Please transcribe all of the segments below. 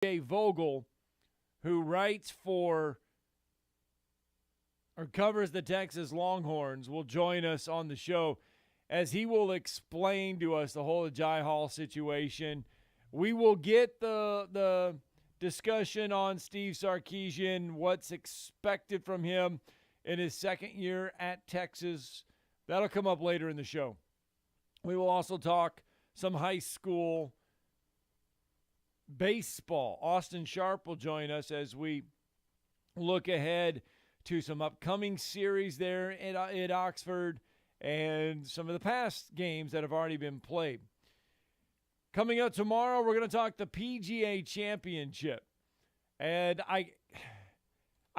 Jay Vogel, who writes for or covers the Texas Longhorns, will join us on the show as he will explain to us the whole Jai Hall situation. We will get the discussion on Steve Sarkisian, what's expected from him in his second year at Texas. That'll come up later in the show. We will also talk some high school baseball. Austin Sharp will join us as we look ahead to some upcoming series there at Oxford and some of the past games that have already been played. Coming up tomorrow, we're going to talk the PGA Championship. And I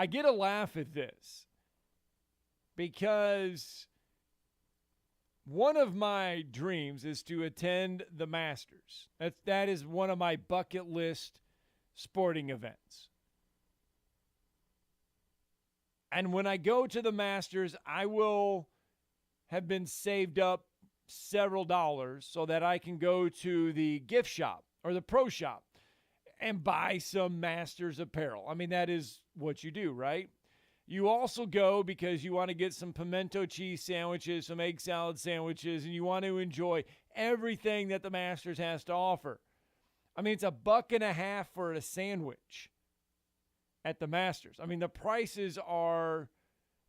get a laugh at this because one of my dreams is to attend the Masters. That is one of my bucket list sporting events. And when I go to the Masters, I will have been saved up several dollars so that I can go to the gift shop or the pro shop and buy some Masters apparel. I mean, that is what you do, right? You also go because you want to get some pimento cheese sandwiches, some egg salad sandwiches, and you want to enjoy everything that the Masters has to offer. I mean, it's $1.50 for a sandwich at the Masters. I mean, the prices are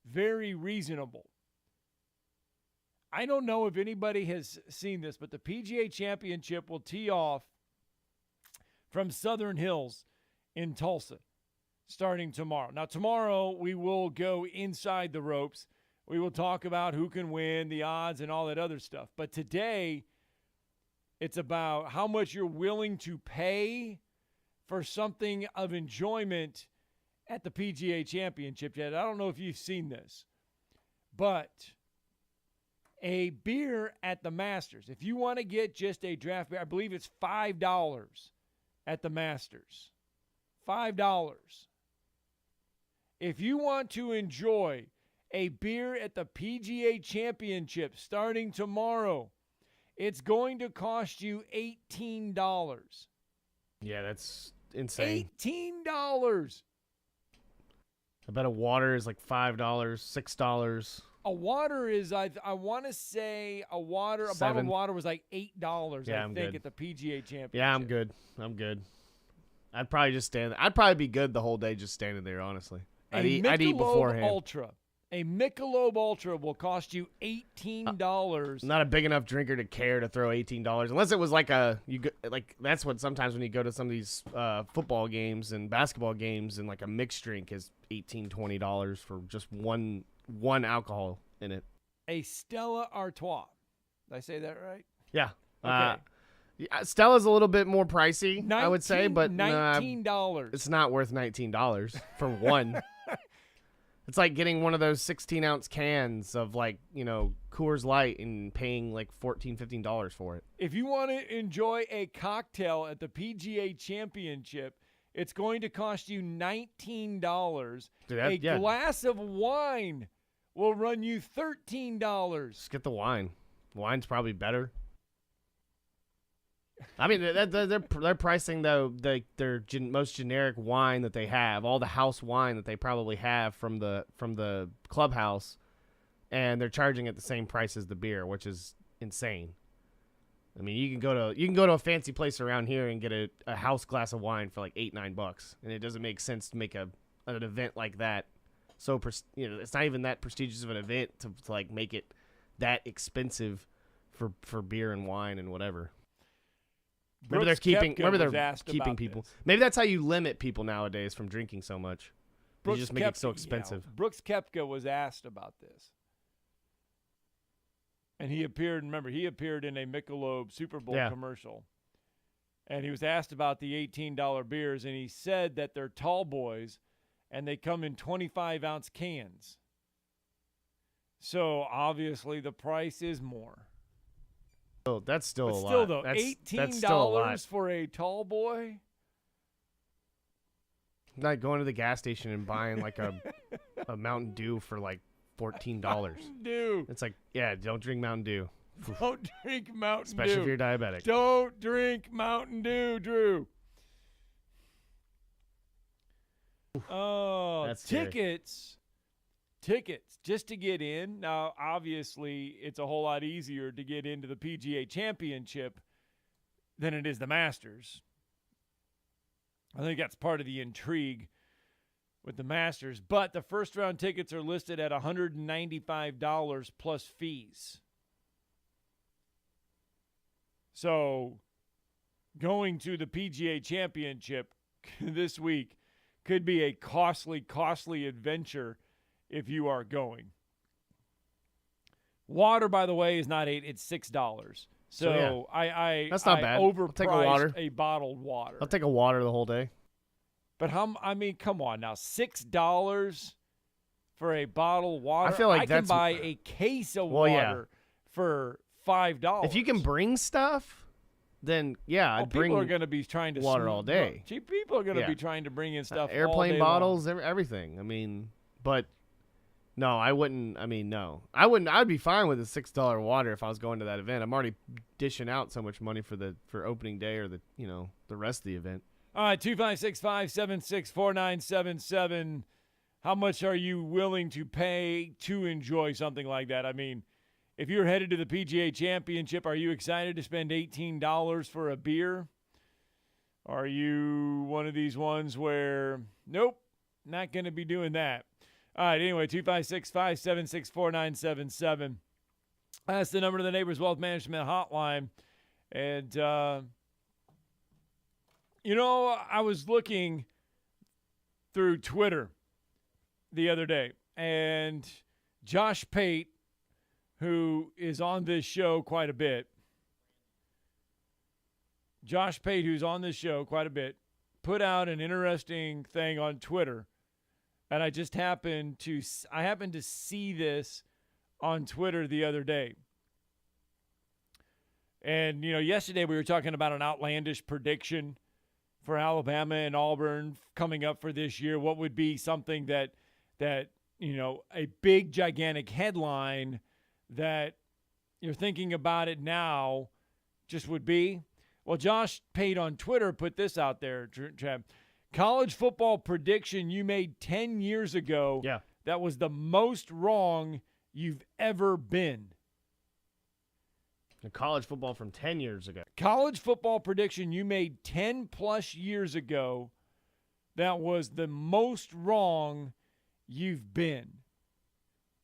very reasonable. I don't know if anybody has seen this, but the PGA Championship will tee off from Southern Hills in Tulsa starting tomorrow. Now, tomorrow we will go inside the ropes. We will talk about who can win, the odds, and all that other stuff. But today, it's about how much you're willing to pay for something of enjoyment at the PGA Championship. Yet I don't know if you've seen this, but a beer at the Masters, if you want to get just a draft beer, I believe it's $5 at the Masters. $5. If you want to enjoy a beer at the PGA Championship starting tomorrow, it's going to cost you $18. Yeah, that's insane. $18. I bet a water is like $5, $6. A water is, I want to say, a bottle of water was like $8, yeah, I think, at the PGA Championship. Yeah, I'm good. I'd probably just stand there. I'd probably be good the whole day just standing there, honestly. I'd eat beforehand. A Michelob Ultra will cost you $18. I'm not a big enough drinker to care to throw $18 unless it was like that's what sometimes when you go to some of these football games and basketball games and like a mixed drink is $18, $20 for just one alcohol in it. A Stella Artois. Did I say that right? Yeah. Okay. Stella's a little bit more pricey, I would say, but $19. It's not worth $19 for one. It's like getting one of those 16-ounce cans of, like, Coors Light and paying like $14, $15 for it. If you want to enjoy a cocktail at the PGA Championship, it's going to cost you $19. A glass of wine will run you $13. Just get the wine. Wine's probably better. I mean, they're pricing their most generic wine that they have, all the house wine that they probably have from the clubhouse, and they're charging at the same price as the beer, which is insane. I mean, you can go to a fancy place around here and get a house glass of wine for like $8-9, and it doesn't make sense to make an event like that. So it's not even that prestigious of an event to like make it that expensive for beer and wine and whatever. Maybe they're keeping people. This. Maybe that's how you limit people nowadays from drinking so much. You just make it so expensive. Brooks Koepka was asked about this. And he appeared in a Michelob Super Bowl commercial. And he was asked about the $18 beers, and he said that they're tall boys, and they come in 25-ounce cans. So, obviously, the price is more. Oh, that's still a lot. Still, though, $18 for a tall boy? Like going to the gas station and buying like a Mountain Dew for like $14. Mountain Dew. It's like, yeah, don't drink Mountain Dew. Don't drink Mountain Dew. Especially if you're diabetic. Don't drink Mountain Dew, Drew. Oh, That's scary. tickets just to get in. Now, obviously, it's a whole lot easier to get into the PGA Championship than it is the Masters. I think that's part of the intrigue with the Masters. But the first round tickets are listed at $195 plus fees. So going to the PGA Championship this week could be a costly adventure if you are going. Water, by the way, is not $8, it's $6. So yeah. That's not bad. I'll take a water. A bottled water. I'll take a water the whole day. But come on now, $6 for a bottled water. I feel like I can buy a case of water for $5. If you can bring stuff, then I'd bring. People are going to be trying to water all day. People are going to be trying to bring in stuff. Airplane all day bottles, long. everything. I mean, but no, I wouldn't. I mean, no, I wouldn't. I'd be fine with a $6 water if I was going to that event. I'm already dishing out so much money for opening day or the rest of the event. All right, 256-576-4977. How much are you willing to pay to enjoy something like that? I mean, if you're headed to the PGA Championship, are you excited to spend $18 for a beer? Are you one of these ones where, nope, not going to be doing that? All right, anyway, 256-576-4977. That's the number to the Neighbors Wealth Management Hotline. And, I was looking through Twitter the other day, and Josh Pate, who is on this show quite a bit, put out an interesting thing on Twitter, and I happened to see this on Twitter the other day. And, yesterday we were talking about an outlandish prediction for Alabama and Auburn coming up for this year. What would be something that a big, gigantic headline that you're thinking about it now just would be? Well, Josh Pate on Twitter put this out there, Trev. College football prediction you made 10 years ago. Yeah. That was the most wrong you've ever been. The college football from 10 years ago. College football prediction you made 10 plus years ago. That was the most wrong you've been.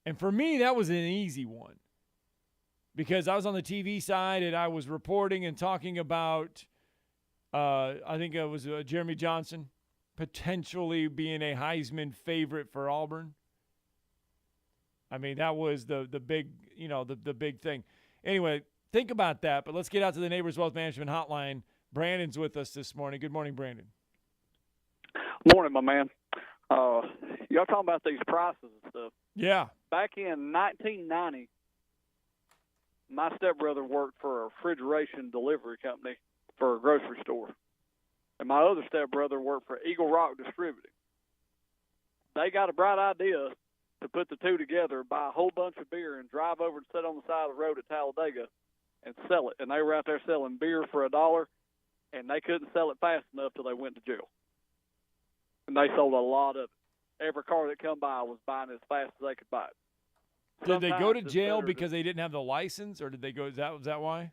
And for me, that was an easy one. Because I was on the TV side and I was reporting and talking about, I think it was Jeremy Johnson potentially being a Heisman favorite for Auburn. I mean, that was the big, the big thing. Anyway, think about that, but let's get out to the Neighbors Wealth Management Hotline. Brandon's with us this morning. Good morning, Brandon. Morning, my man. Y'all talking about these prices and stuff. Yeah. Back in 1990, my stepbrother worked for a refrigeration delivery company for a grocery store. And my other stepbrother worked for Eagle Rock Distributing. They got a bright idea to put the two together, buy a whole bunch of beer and drive over and sit on the side of the road at Talladega and sell it. And they were out there selling beer for $1, and they couldn't sell it fast enough till they went to jail. And they sold a lot of it. Every car that come by was buying it as fast as they could buy it. Did they go to jail because they didn't have the license, or did they go? Was that why?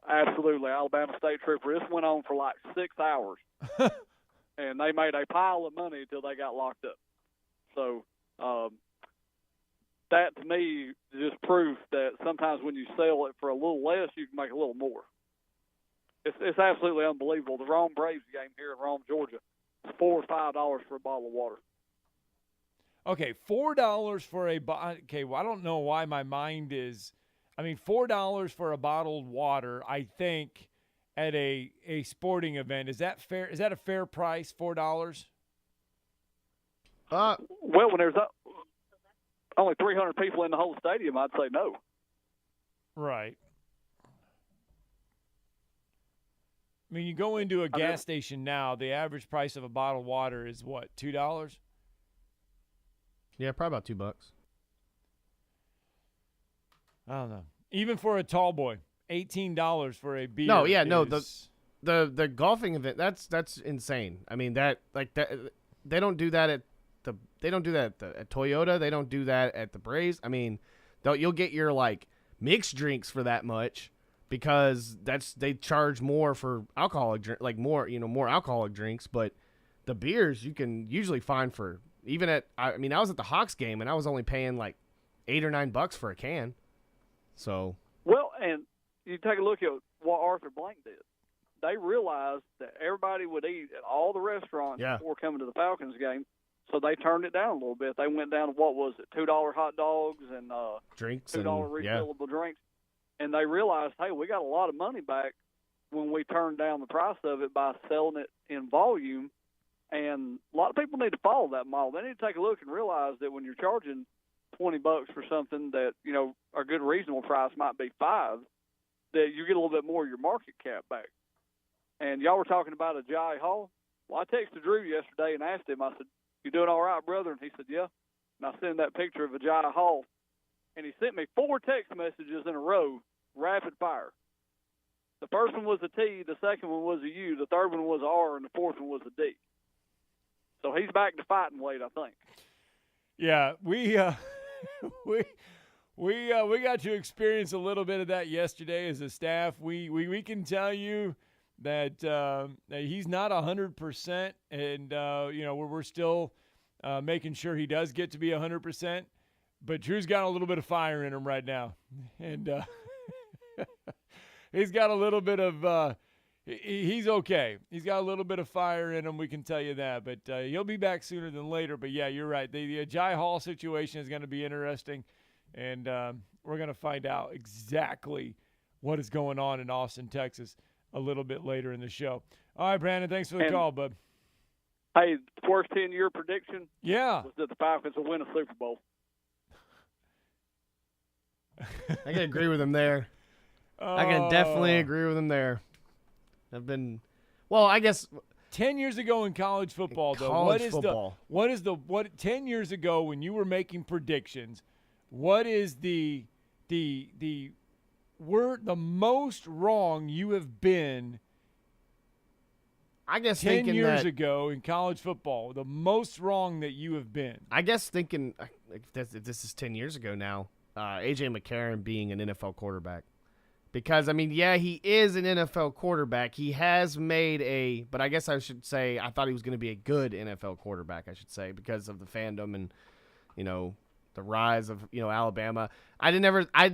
Absolutely, Alabama State Trooper. This went on for like 6 hours, and they made a pile of money until they got locked up. So that to me is just proof that sometimes when you sell it for a little less, you can make a little more. It's absolutely unbelievable. The Rome Braves game here in Rome, Georgia, is $4 or $5 for a bottle of water. Okay, $4 for a bottle. Okay, well, I don't know why my mind is. I mean, $4 for a bottled water, I think, at a sporting event. Is that fair? Is that a fair price, $4? Well, when there's only 300 people in the whole stadium, I'd say no. Right. I mean, you go into a gas station now, the average price of a bottle of water is what, $2? Yeah, probably about $2. I don't know. Even for a tall boy, $18 for a beer. No, yeah, no. The golfing event, that's insane. I mean, that they don't do that at Toyota. They don't do that at the Braves. I mean, you'll get your like mixed drinks for that much because they charge more for alcoholic drink, like more alcoholic drinks. But the beers you can usually find for even at I was at the Hawks game and I was only paying like $8 or $9 for a can. So well, and you take a look at what Arthur Blank did. They realized that everybody would eat at all the restaurants before coming to the Falcons game, so they turned it down a little bit. They went down to, what was it, $2 hot dogs and drinks, $2 refillable drinks, and they realized, hey, we got a lot of money back when we turned down the price of it by selling it in volume. And a lot of people need to follow that model. They need to take a look and realize that when you're charging $20 for something that, a good reasonable price might be $5, that you get a little bit more of your market cap back. And y'all were talking about a Jai Hall. Well, I texted Drew yesterday and asked him, I said, "You doing all right, brother?" And he said, "Yeah." And I sent him that picture of a Jai Hall. And he sent me 4 text messages in a row, rapid fire. The first one was a T, the second one was a U, the third one was a R, and the fourth one was a D. So he's back to fighting weight, I think. Yeah, we got to experience a little bit of that yesterday as a staff. We can tell you that he's not 100%, and we're still making sure he does get to be 100%. But Drew's got a little bit of fire in him right now, and he's got a little bit of he's okay. He's got a little bit of fire in him, we can tell you that. But he'll be back sooner than later. But, yeah, you're right. The Jai Hall situation is going to be interesting, and we're going to find out exactly what is going on in Austin, Texas a little bit later in the show. All right, Brandon, thanks for the call, bud. Hey, the worst 10-year prediction was that the Falcons will win a Super Bowl. I can agree with him there. I can definitely agree with him there. I guess 10 years ago in college football, what 10 years ago when you were making predictions, what is the most wrong you have been? I guess 10 years ago in college football, the most wrong that you have been. I guess thinking if this is 10 years ago now, A.J. McCarron being an NFL quarterback. Because, he is an NFL quarterback. He has made but I guess I should say I thought he was going to be a good NFL quarterback, I should say, because of the fandom and, the rise of, Alabama. I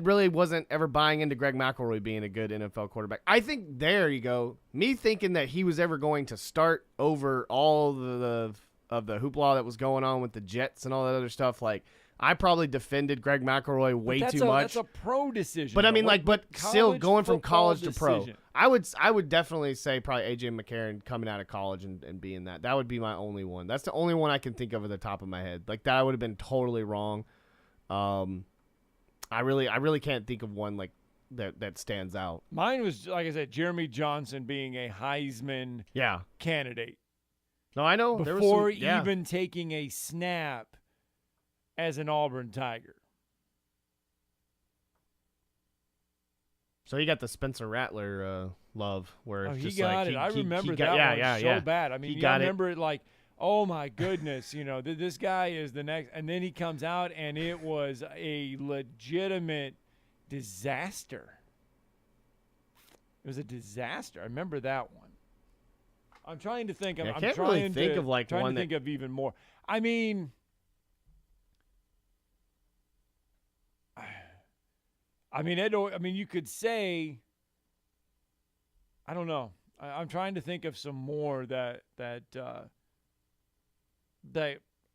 really wasn't ever buying into Greg McElroy being a good NFL quarterback. I think there you go. Me thinking that he was ever going to start over all the hoopla that was going on with the Jets and all that other stuff, I probably defended Greg McElroy way too much. That's a pro decision. But but still going from college to pro. I would definitely say probably A.J. McCarron coming out of college and being that. That would be my only one. That's the only one I can think of at the top of my head. That I would have been totally wrong. I really can't think of one that stands out. Mine was, like I said, Jeremy Johnson being a Heisman candidate. No, I know. Before even taking a snap as an Auburn Tiger. So he got the Spencer Rattler love where it's he just got it. I remember that one so bad. I remember it like, oh my goodness, this guy is the next. And then he comes out and it was a legitimate disaster. It was a disaster. I remember that one. I'm trying to think of. I can't really think of one. Think of even more. You could say, I don't know. I'm trying to think of some more that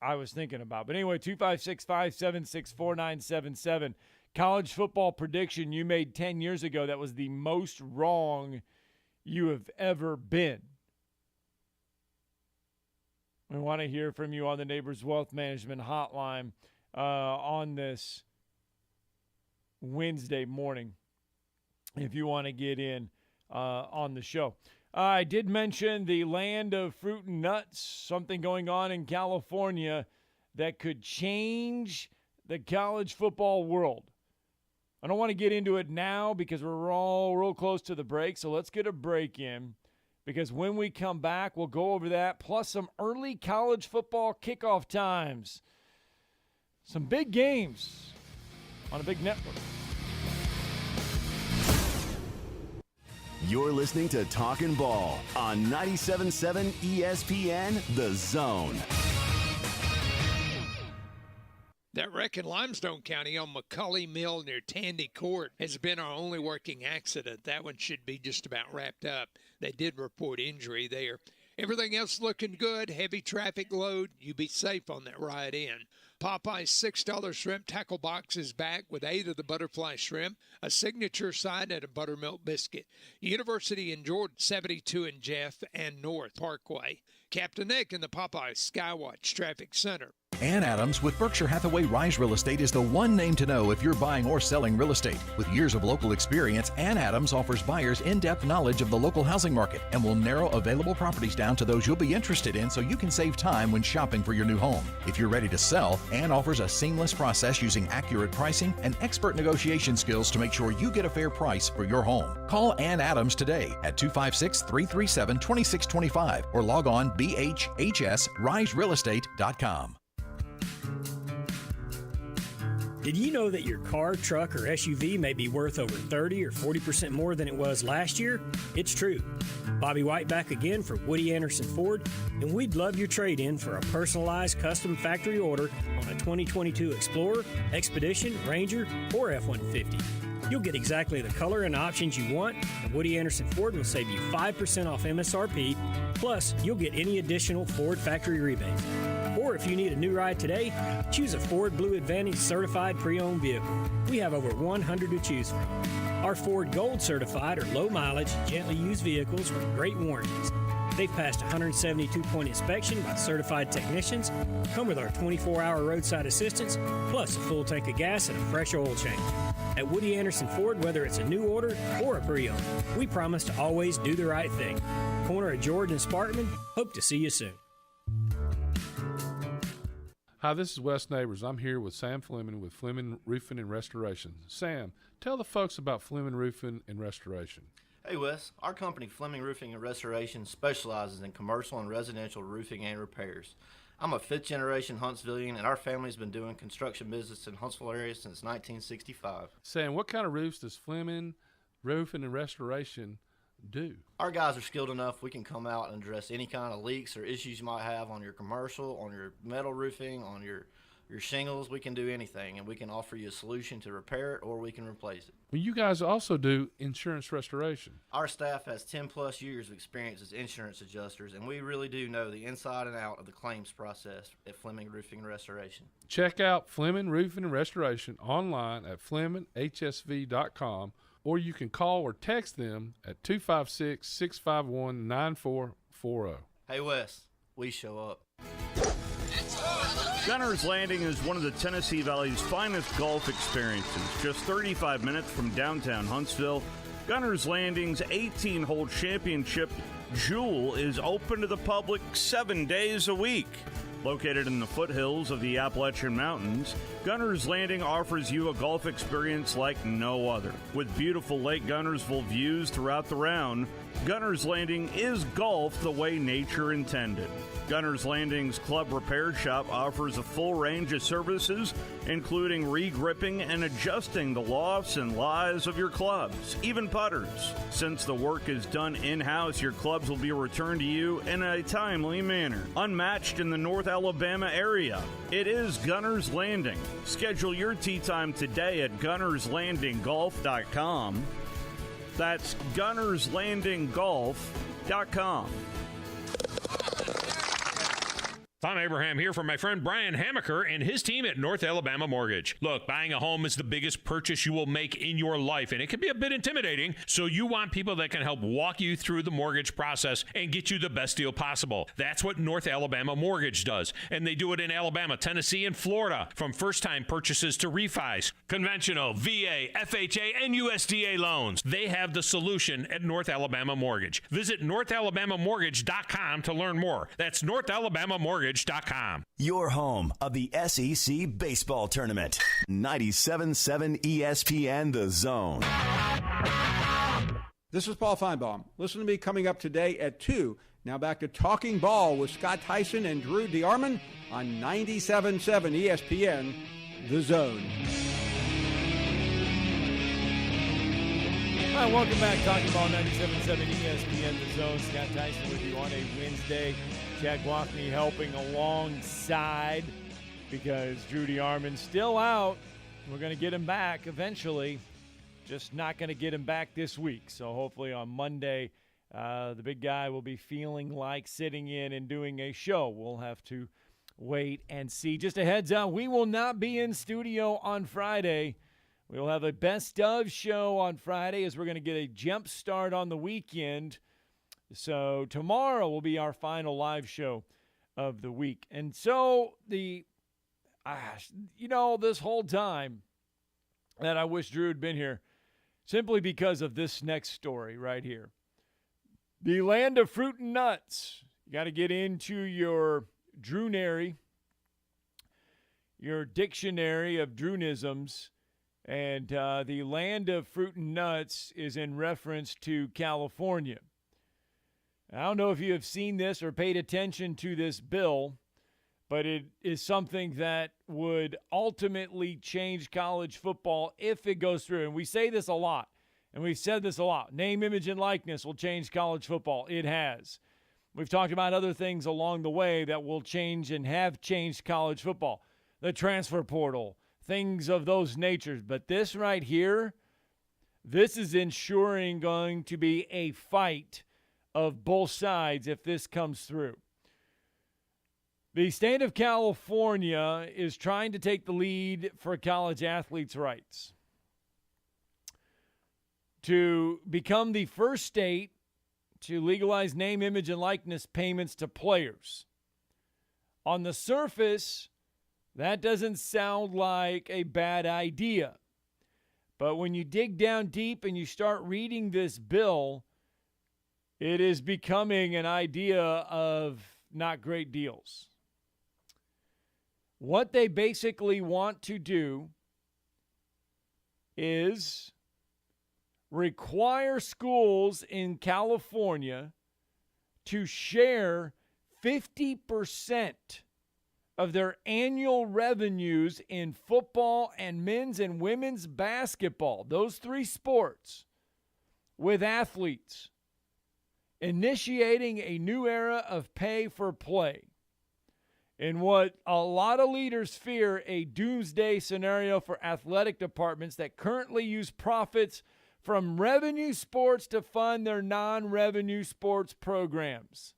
I was thinking about. But anyway, 256-576-4977. College football prediction you made 10 years ago that was the most wrong you have ever been. We want to hear from you on the Neighbors Wealth Management Hotline on this Wednesday morning if you want to get in on the show. I did mention the land of fruit and nuts, something going on in California that could change the college football world. I don't want to get into it now because we're all real close to the break, so let's get a break in because when we come back, we'll go over that, plus some early college football kickoff times. Some big games on a big network. You're listening to Talkin' Ball on 97.7 ESPN, The Zone. That wreck in Limestone County on McCulley Mill near Tandy Court has been our only working accident. That one should be just about wrapped up. They did report injury there. Everything else looking good. Heavy traffic load. You be safe on that ride in. Popeye's $6 shrimp tackle box is back with 8 of the butterfly shrimp, a signature side, and a buttermilk biscuit. University in Jordan, 72 in Jeff and North Parkway. Captain Nick in the Popeye Skywatch Traffic Center. Ann Adams with Berkshire Hathaway Rise Real Estate is the one name to know if you're buying or selling real estate. With years of local experience, Ann Adams offers buyers in-depth knowledge of the local housing market and will narrow available properties down to those you'll be interested in so you can save time when shopping for your new home. If you're ready to sell, Ann offers a seamless process using accurate pricing and expert negotiation skills to make sure you get a fair price for your home. Call Ann Adams today at 256-337-2625 or log on bhhsriserealestate.com. Did you know that your car, truck, or SUV may be worth over 30 or 40% more than it was last year? It's true. Bobby White back again for Woody Anderson Ford, and we'd love your trade-in for a personalized custom factory order on a 2022 Explorer, Expedition, Ranger, or F-150. You'll get exactly the color and options you want, and Woody Anderson Ford will save you 5% off MSRP, plus you'll get any additional Ford factory rebates. Or if you need a new ride today, choose a Ford Blue Advantage certified pre-owned vehicle. We have over 100 to choose from. Our Ford Gold certified or low mileage, gently used vehicles with great warranties. They've passed 172-point inspection by certified technicians, come with our 24-hour roadside assistance, plus a full tank of gas and a fresh oil change. At Woody Anderson Ford, whether it's a new order or a pre-owned, we promise to always do the right thing. Corner of George and Sparkman, hope to see you soon. Hi, this is Wes Neighbors. I'm here with Sam Fleming with Fleming Roofing and Restoration. Sam, tell the folks about Fleming Roofing and Restoration. Hey Wes, our company Fleming Roofing and Restoration specializes in commercial and residential roofing and repairs. I'm a 5th generation Huntsvillian, and our family's been doing construction business in Huntsville area since 1965. Sam, what kind of roofs does Fleming Roofing and Restoration do? Our guys are skilled enough. We can come out and address any kind of leaks or issues you might have on your commercial, on your metal roofing, on your shingles. We can do anything, and we can offer you a solution to repair it, or we can replace it. Well, you guys also do insurance restoration. Our staff has 10 plus years of experience as insurance adjusters, and we really do know the inside and out of the claims process at Fleming Roofing and Restoration. Check out Fleming Roofing and Restoration online at FlemingHSV.com, or you can call or text them at 256-651-9440. Hey Wes, we show up. Gunner's Landing is one of the Tennessee Valley's finest golf experiences. Just 35 minutes from downtown Huntsville, Gunner's Landing's 18-hole championship Jewel is open to the public 7 days a week. Located in the foothills of the Appalachian Mountains, Gunner's Landing offers you a golf experience like no other. With beautiful Lake Gunnersville views throughout the round, Gunner's Landing is golf the way nature intended. Gunner's Landing's club repair shop offers a full range of services, including re-gripping and adjusting the lofts and lies of your clubs, even putters. Since the work is done in-house, your clubs will be returned to you in a timely manner, unmatched in the North Alabama area. It is Gunner's Landing. Schedule your tee time today at gunnerslandinggolf.com. That's gunnerslandinggolf.com. Tom Abraham here from my friend Brian Hamaker and his team at North Alabama Mortgage. Look, buying a home is the biggest purchase you will make in your life, and it can be a bit intimidating, so you want people that can help walk you through the mortgage process and get you the best deal possible. That's what North Alabama Mortgage does, and they do it in Alabama, Tennessee, and Florida, from first-time purchases to refis, conventional, VA, FHA, and USDA loans. They have the solution at North Alabama Mortgage. Visit NorthAlabamaMortgage.com to learn more. That's NorthAlabamaMortgage.com. Your home of the SEC Baseball Tournament. 97.7 ESPN The Zone. This is Paul Feinbaum. Listen to me coming up today at 2. Now back to Talking Ball with Scott Tyson and Drew DeArmond on 97.7 ESPN, The Zone. Hi, welcome back. Talking Ball 97.7 ESPN, The Zone. Scott Tyson with you on a Wednesday. Chad Gwathney helping alongside because Drew DeArmond's still out. We're going to get him back eventually. Just not going to get him back this week. So hopefully on Monday, the big guy will be feeling like sitting in and doing a show. We'll have to wait and see. Just a heads up, we will not be in studio on Friday. We'll have a best of show on Friday as we're going to get a jump start on the weekend. So tomorrow will be our final live show of the week. And so this whole time that I wish Drew had been here, simply because of this next story right here. The land of fruit and nuts. You got to get into your Drewnary, your dictionary of Drewnisms, and the land of fruit and nuts is in reference to California. I don't know if you have seen this or paid attention to this bill, but it is something that would ultimately change college football if it goes through. And we say this a lot, and we've said this a lot. Name, image, and likeness will change college football. It has. We've talked about other things along the way that will change and have changed college football. The transfer portal, things of those natures. But this right here, this is ensuring going to be a fight of both sides if this comes through. The state of California is trying to take the lead for college athletes' rights to become the first state to legalize name, image, and likeness payments to players. On the surface, that doesn't sound like a bad idea. But when you dig down deep and you start reading this bill, it is becoming an idea of not great deals. What they basically want to do is require schools in California to share 50% of their annual revenues in football and men's and women's basketball, those three sports, with athletes, initiating a new era of pay for play. In what a lot of leaders fear a doomsday scenario for athletic departments that currently use profits from revenue sports to fund their non-revenue sports programs.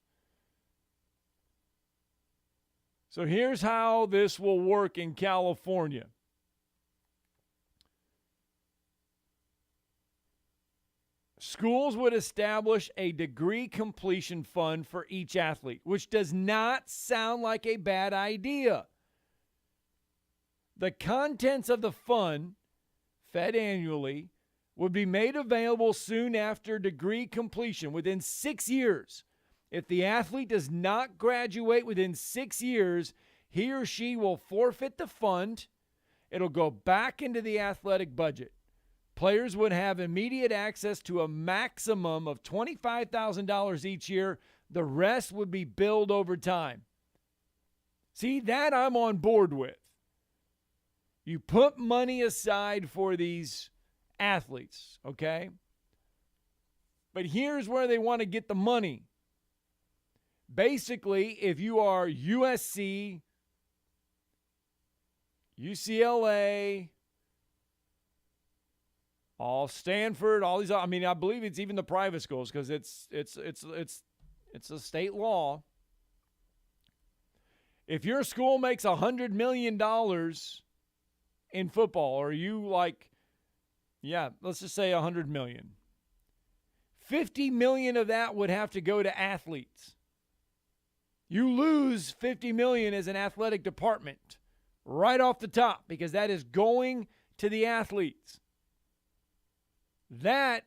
So here's how this will work in California. Schools would establish a degree completion fund for each athlete, which does not sound like a bad idea. The contents of the fund, fed annually, would be made available soon after degree completion, within 6 years. If the athlete does not graduate within 6 years, he or she will forfeit the fund. It'll go back into the athletic budget. Players would have immediate access to a maximum of $25,000 each year. The rest would be billed over time. See, that I'm on board with. You put money aside for these athletes, okay? But here's where they want to get the money. Basically, if you are USC, UCLA, all Stanford, all these, I mean, I believe it's even the private schools because it's a state law. If your school makes $100 million in football, or you let's just say $100 million. $50 million of that would have to go to athletes. You lose $50 million as an athletic department right off the top because that is going to the athletes. That,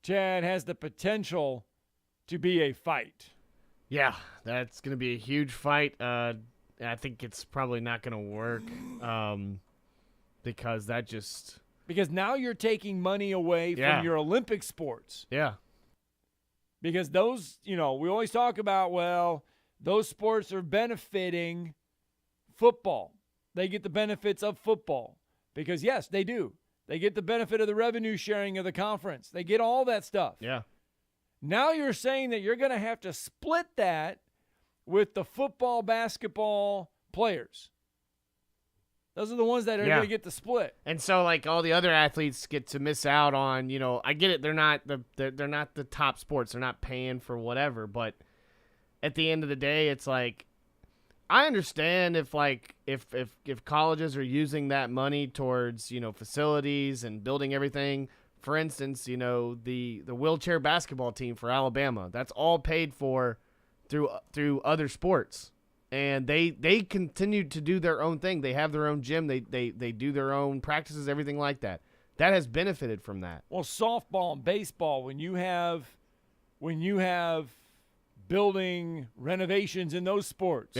Chad, has the potential to be a fight. Yeah, that's going to be a huge fight. I think it's probably not going to work because that just Because now you're taking money away from your Olympic sports. Yeah. Because those, we always talk about, well, those sports are benefiting football. They get the benefits of football. Because, yes, they do. They get the benefit of the revenue sharing of the conference. They get all that stuff. Yeah. Now you're saying that you're going to have to split that with the football, basketball players. Those are the ones that are going to get the split. And so, like, all the other athletes get to miss out on, I get it. They're not the top sports. They're not paying for whatever. But at the end of the day, it's like, I understand if colleges are using that money towards, facilities and building everything. For instance, the wheelchair basketball team for Alabama, that's all paid for through other sports. And they continue to do their own thing. They have their own gym. They do their own practices, everything like that. That has benefited from that. Well, softball and baseball, when you have building renovations in those sports,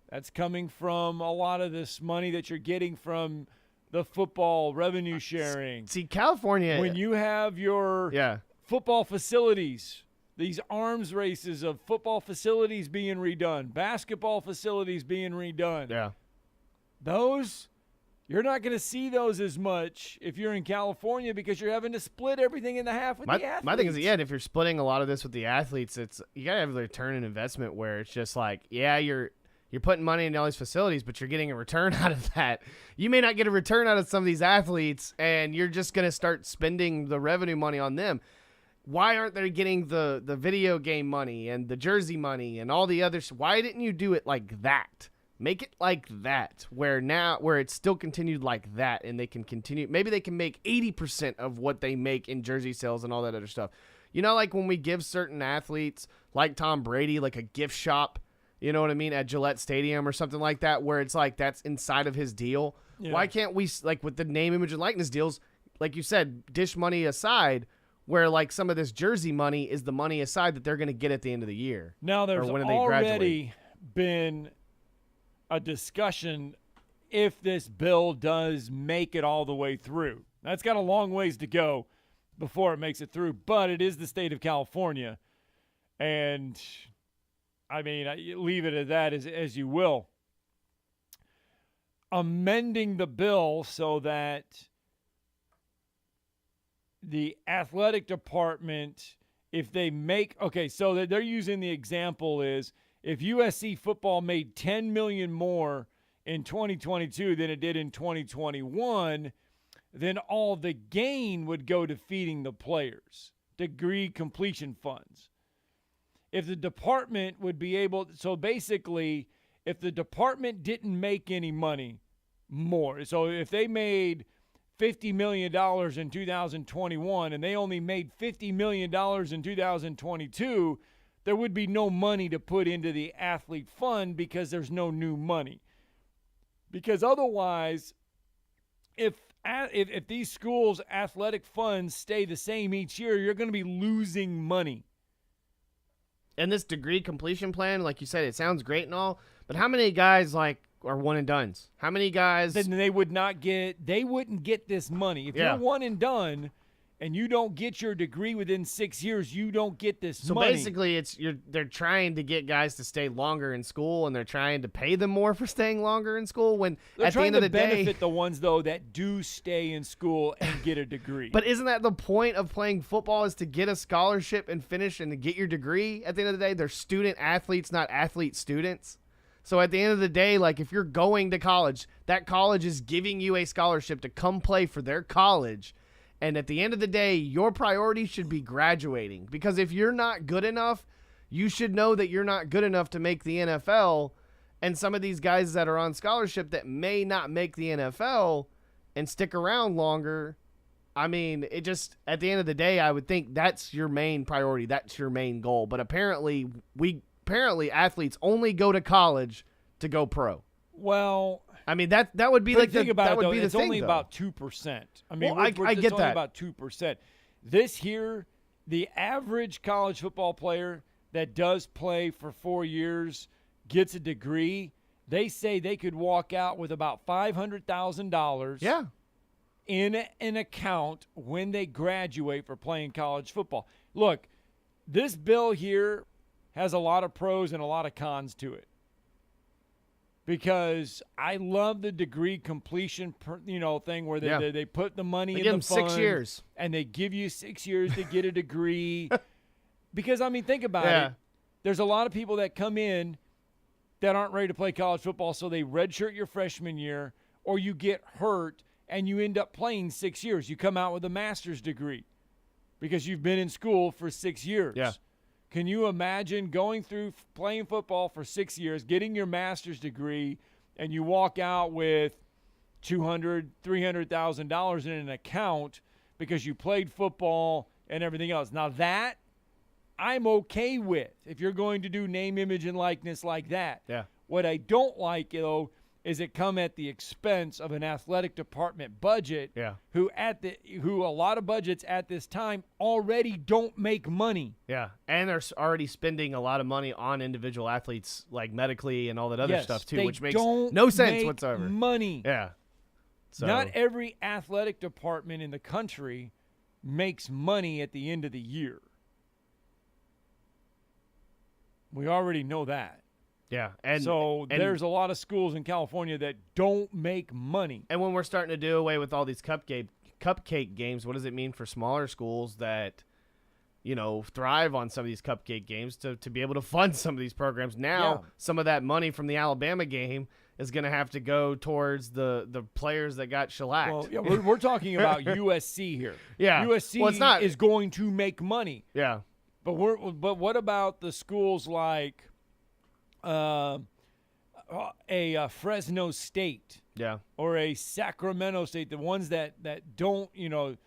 that's coming from a lot of this money that you're getting from the football revenue sharing. See, California, when you have your football facilities, these arms races of football facilities being redone, basketball facilities being redone. Those, you're not going to see those as much if you're in California because you're having to split everything in the half with the athletes. My thing is, if you're splitting a lot of this with the athletes, you got to have a return on investment where it's just like, you're putting money into all these facilities, but you're getting a return out of that. You may not get a return out of some of these athletes, and you're just going to start spending the revenue money on them. Why aren't they getting the video game money and the jersey money and all the others? Why didn't you do it like that? Make it like that, where it's still continued like that, and they can continue. Maybe they can make 80% of what they make in jersey sales and all that other stuff. Like when we give certain athletes, like Tom Brady, like a gift shop, you know what I mean, at Gillette Stadium or something like that, where it's like that's inside of his deal. Yeah. Why can't we, like with the name, image, and likeness deals, like you said, dish money aside, where like some of this jersey money is the money aside that they're going to get at the end of the year. Now there's already been a discussion if this bill does make it all the way through. That's got a long ways to go before it makes it through, but it is the state of California. And I mean, leave it at that as you will. Amending the bill so that the athletic department, if they make – okay, so they're using the example is if USC football made $10 million more in 2022 than it did in 2021, then all the gain would go to feeding the players, degree completion funds. If the department would be able – so basically, if the department didn't make any money more, so if they made – $50 million in 2021 and they only made $50 million in 2022, there would be no money to put into the athlete fund because there's no new money. Because otherwise, if these schools' athletic funds stay the same each year, you're going to be losing money. And this degree completion plan, like you said, it sounds great and all, but how many guys are one and dones? How many guys? Then they wouldn't get this money. If you're one and done and you don't get your degree within 6 years, you don't get this money. So basically they're trying to get guys to stay longer in school, and they're trying to pay them more for staying longer in school when they're at the end of the day trying to benefit the ones though that do stay in school and get a degree. But isn't that the point of playing football, is to get a scholarship and finish and to get your degree? At the end of the day, they're student athletes, not athlete students. So at the end of the day, like if you're going to college, that college is giving you a scholarship to come play for their college. And at the end of the day, your priority should be graduating. Because if you're not good enough, you should know that you're not good enough to make the NFL. And some of these guys that are on scholarship that may not make the NFL and stick around longer, I mean, it just, at the end of the day, I would think that's your main priority. That's your main goal. But apparently athletes only go to college to go pro. Well, I mean that would be like think about that it, would though, be the it's thing. Only though. about 2%. I mean, well, I get it's only that. about 2%. This here, the average college football player that does play for 4 years gets a degree. They say they could walk out with about $500,000. Yeah. in an account when they graduate for playing college football. Look, this bill here has a lot of pros and a lot of cons to it. Because I love the degree completion, thing where they put the money in the fund. 6 years. And they give you 6 years to get a degree. Because, think about it. There's a lot of people that come in that aren't ready to play college football, so they redshirt your freshman year, or you get hurt and you end up playing 6 years. You come out with a master's degree because you've been in school for 6 years. Yeah. Can you imagine going through playing football for 6 years, getting your master's degree, and you walk out with $200,000, $300,000 in an account because you played football and everything else? Now that I'm okay with if you're going to do name, image, and likeness like that. Yeah. What I don't like, though, is it come at the expense of an athletic department budget who a lot of budgets at this time already don't make money. Yeah, and they're already spending a lot of money on individual athletes, like medically and all that other stuff, too, which makes no sense whatsoever. Money. Yeah. So. Not every athletic department in the country makes money at the end of the year. We already know that. Yeah, and there's a lot of schools in California that don't make money. And when we're starting to do away with all these cupcake games, what does it mean for smaller schools that, thrive on some of these cupcake games to be able to fund some of these programs? Now, some of that money from the Alabama game is going to have to go towards the players that got shellacked. Well, yeah, we're talking about USC here. Yeah, USC is going to make money. Yeah, but what about the schools like a Fresno State, or a Sacramento State, the ones that don't, your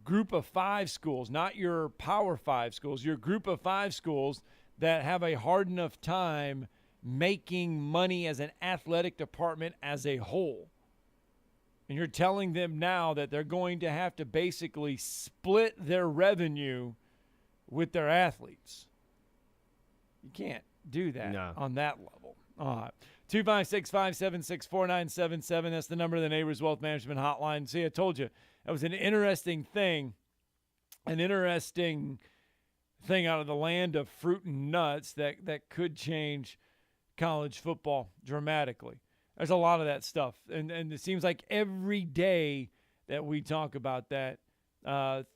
group of 5 schools, not your Power 5 schools, your group of 5 schools that have a hard enough time making money as an athletic department as a whole. And you're telling them now that they're going to have to basically split their revenue with their athletes. You can't do that on that level. All right. 256-576-4977. That's the number of the Neighbors Wealth Management Hotline. See, I told you that was an interesting thing out of the land of fruit and nuts that could change college football dramatically. There's a lot of that stuff. And it seems like every day that we talk about that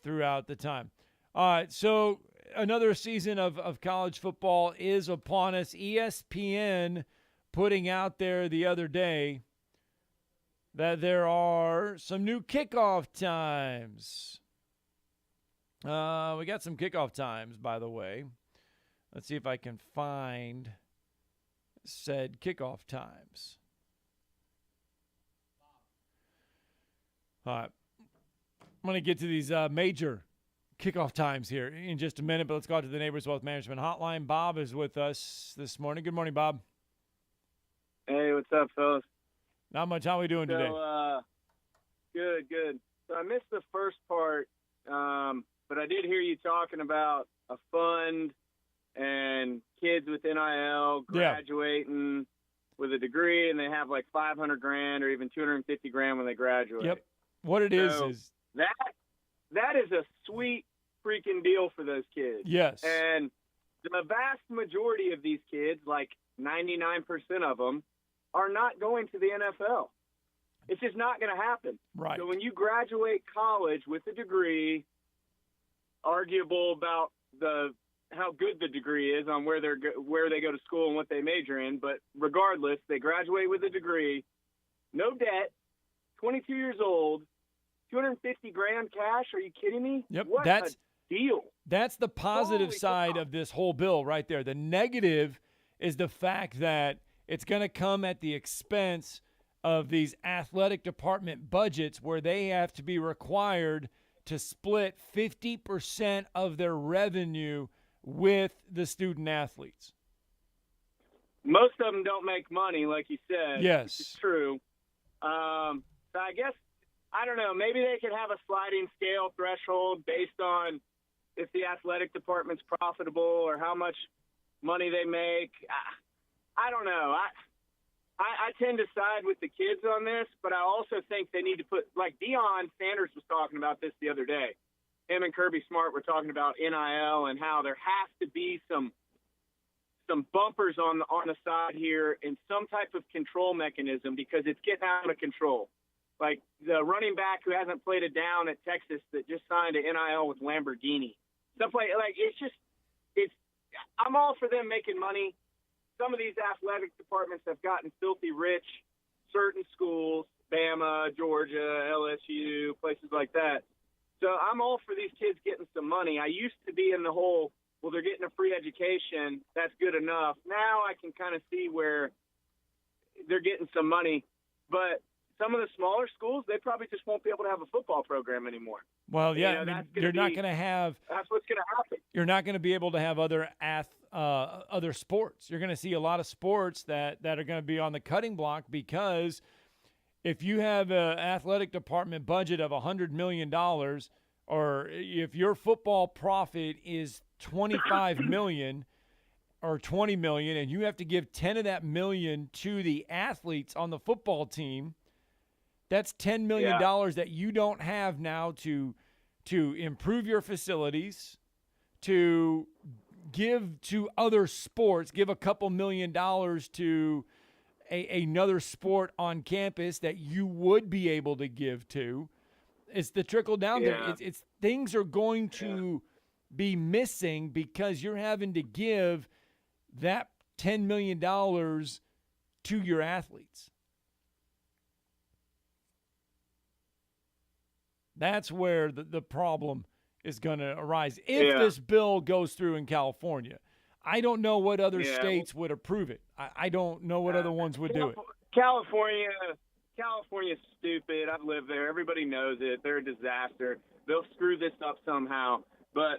throughout the time. All right, so another season of college football is upon us. ESPN putting out there the other day that there are some new kickoff times. We got some kickoff times, by the way. Let's see if I can find said kickoff times. All right. I'm going to get to these major kickoff times here in just a minute, but let's go to the Neighbors Wealth Management Hotline. Bob is with us this morning. Good morning, Bob. Hey, what's up, fellas? Not much. How are we doing today? Good. So I missed the first part, but I did hear you talking about a fund and kids with NIL graduating with a degree, and they have like $500,000 or even $250,000 when they graduate. Yep. What it is that is a sweet freaking deal for those kids. Yes. And the vast majority of these kids, like 99% of them, are not going to the NFL. It's just not going to happen. Right. So when you graduate college with a degree, arguable about how good the degree is on where they go to school and what they major in, but regardless, they graduate with a degree, no debt, 22 years old, $250,000 cash. Are you kidding me? Yep. What a deal. That's the positive side of this whole bill right there. The negative is the fact that it's going to come at the expense of these athletic department budgets where they have to be required to split 50% of their revenue with the student athletes. Most of them don't make money, like you said. Yes. It's true. So I guess, I don't know, maybe they could have a sliding scale threshold based on if the athletic department's profitable or how much money they make. I don't know. I tend to side with the kids on this, but I also think they need to put, like Deion Sanders was talking about this the other day. Him and Kirby Smart were talking about NIL and how there has to be some bumpers on the side here and some type of control mechanism because it's getting out of control. Like the running back who hasn't played a down at Texas that just signed an NIL with Lamborghini. Stuff like I'm all for them making money. Some of these athletic departments have gotten filthy rich. Certain schools, Bama, Georgia, LSU, places like that. So I'm all for these kids getting some money. I used to be in the whole, well, they're getting a free education. That's good enough. Now I can kind of see where they're getting some money. But some of the smaller schools, they probably just won't be able to have a football program anymore. Well, yeah, you're not going to have. That's what's going to happen. You're not going to be able to have other sports. You're going to see a lot of sports that are going to be on the cutting block because if you have an athletic department budget of $100 million, or if your football profit is $25 million or $20 million, and you have to give 10 of that million to the athletes on the football team. That's $10 million that you don't have now to improve your facilities, to give to other sports, give a couple $1 million to another sport on campus that you would be able to give to. It's the trickle down there. It's things are going to be missing because you're having to give that $10 million to your athletes. That's where the problem is going to arise if this bill goes through in California. I don't know what other states would approve it. I don't know what other ones would do it. California's stupid. I've lived there. Everybody knows it. They're a disaster. They'll screw this up somehow. But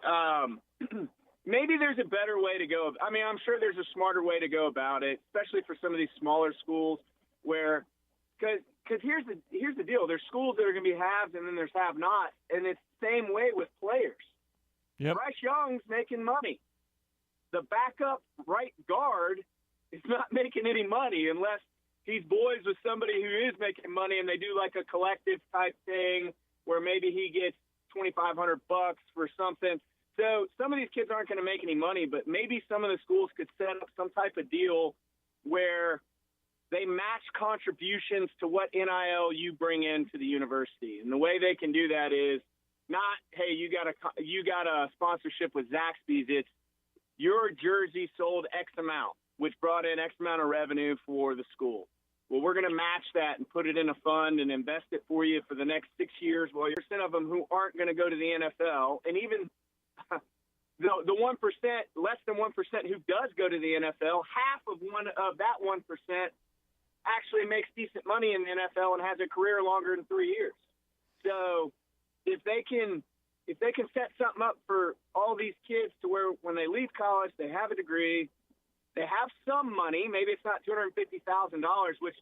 maybe there's a better way to go. I mean, I'm sure there's a smarter way to go about it, especially for some of these smaller schools where – because here's the deal. There's schools that are going to be haves and then there's have-nots, and it's the same way with players. Yep. Bryce Young's making money. The backup right guard is not making any money unless he's boys with somebody who is making money and they do like a collective type thing where maybe he gets $2,500 for something. So some of these kids aren't going to make any money, but maybe some of the schools could set up some type of deal where they match contributions to what NIL you bring into the university. And the way they can do that is not, hey, you got a sponsorship with Zaxby's. It's your jersey sold X amount, which brought in X amount of revenue for the school. Well, we're going to match that and put it in a fund and invest it for you for the next 6 years. Well, you're % of them who aren't going to go to the NFL, and even the 1%, less than 1% who does go to the NFL, half of that 1% actually makes decent money in the NFL and has a career longer than 3 years. So if they can set something up for all these kids to where when they leave college, they have a degree, they have some money, maybe it's not $250,000, which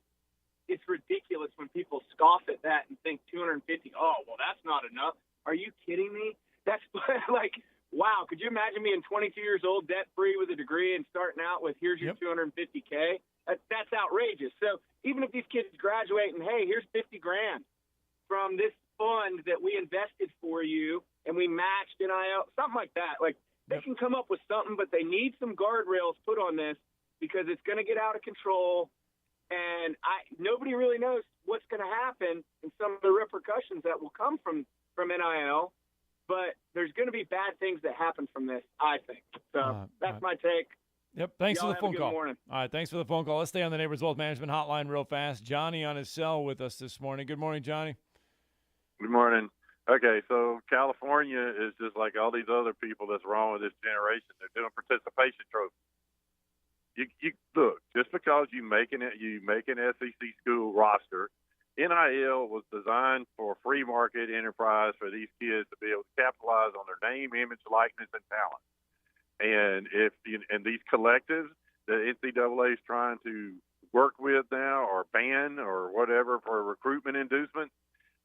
it's ridiculous when people scoff at that and think $250,000, oh, well, that's not enough. Are you kidding me? That's like, wow, could you imagine being 22 years old, debt-free with a degree and starting out with here's your $250K? That's outrageous. So even if these kids graduate and, hey, here's $50,000 from this fund that we invested for you and we matched NIL, something like that. Like they can come up with something, but they need some guardrails put on this because it's going to get out of control. And nobody really knows what's going to happen and some of the repercussions that will come from NIL. But there's going to be bad things that happen from this, I think. So that's my take. Yep, thanks for the phone call. Morning. All right, thanks for the phone call. Let's stay on the Neighbors Wealth Management Hotline real fast. Johnny on his cell with us this morning. Good morning, Johnny. Good morning. Okay, so California is just like all these other people that's wrong with this generation. They're doing participation trophies. You look, just because you make an SEC school roster, NIL was designed for free market enterprise for these kids to be able to capitalize on their name, image, likeness, and talent. And and these collectives the NCAA is trying to work with now or ban or whatever for recruitment inducement,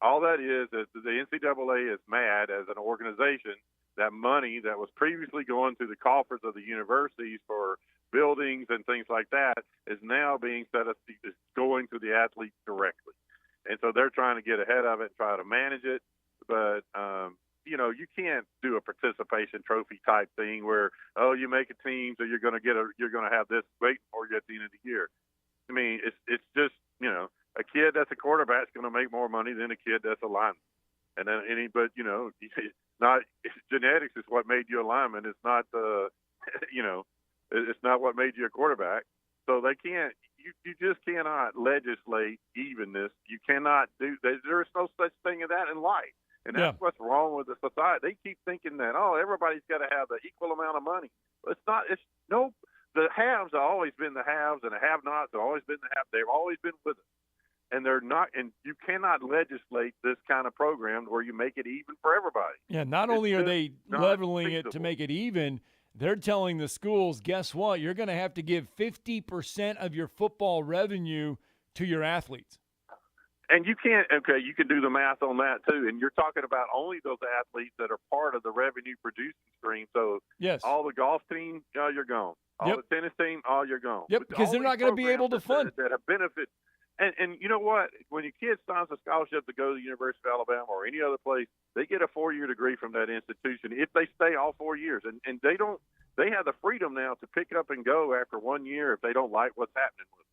all that is the NCAA is mad as an organization that money that was previously going to the coffers of the universities for buildings and things like that is now being set up, is going to the athletes directly. And so they're trying to get ahead of it and try to manage it. But, you can't do a participation trophy type thing where, you make a team, so you're going to have this waiting for you at the end of the year. I mean, it's just, a kid that's a quarterback is going to make more money than a kid that's a lineman. And then not genetics is what made you a lineman. It's not it's not what made you a quarterback. So they can't. You just cannot legislate evenness. You cannot do. There is no such thing as that in life. And that's what's wrong with the society. They keep thinking that, everybody's got to have the equal amount of money. It's not. The haves have always been the haves, and the have-nots have always been the have. They've always been with us. And they're not. And you cannot legislate this kind of program where you make it even for everybody. Yeah, not only are they leveling it to make it even, they're telling the schools, guess what? You're going to have to give 50% of your football revenue to your athletes. And you can't, you can do the math on that too. And you're talking about only those athletes that are part of the revenue producing stream. So yes, all the golf team, you're gone. All the tennis team, you're gone. Yep, because they're not going to be able to fund. That have benefit. And you know what? When your kid signs a scholarship to go to the University of Alabama or any other place, they get a 4-year degree from that institution if they stay all 4 years. And they have the freedom now to pick up and go after 1 year if they don't like what's happening with them.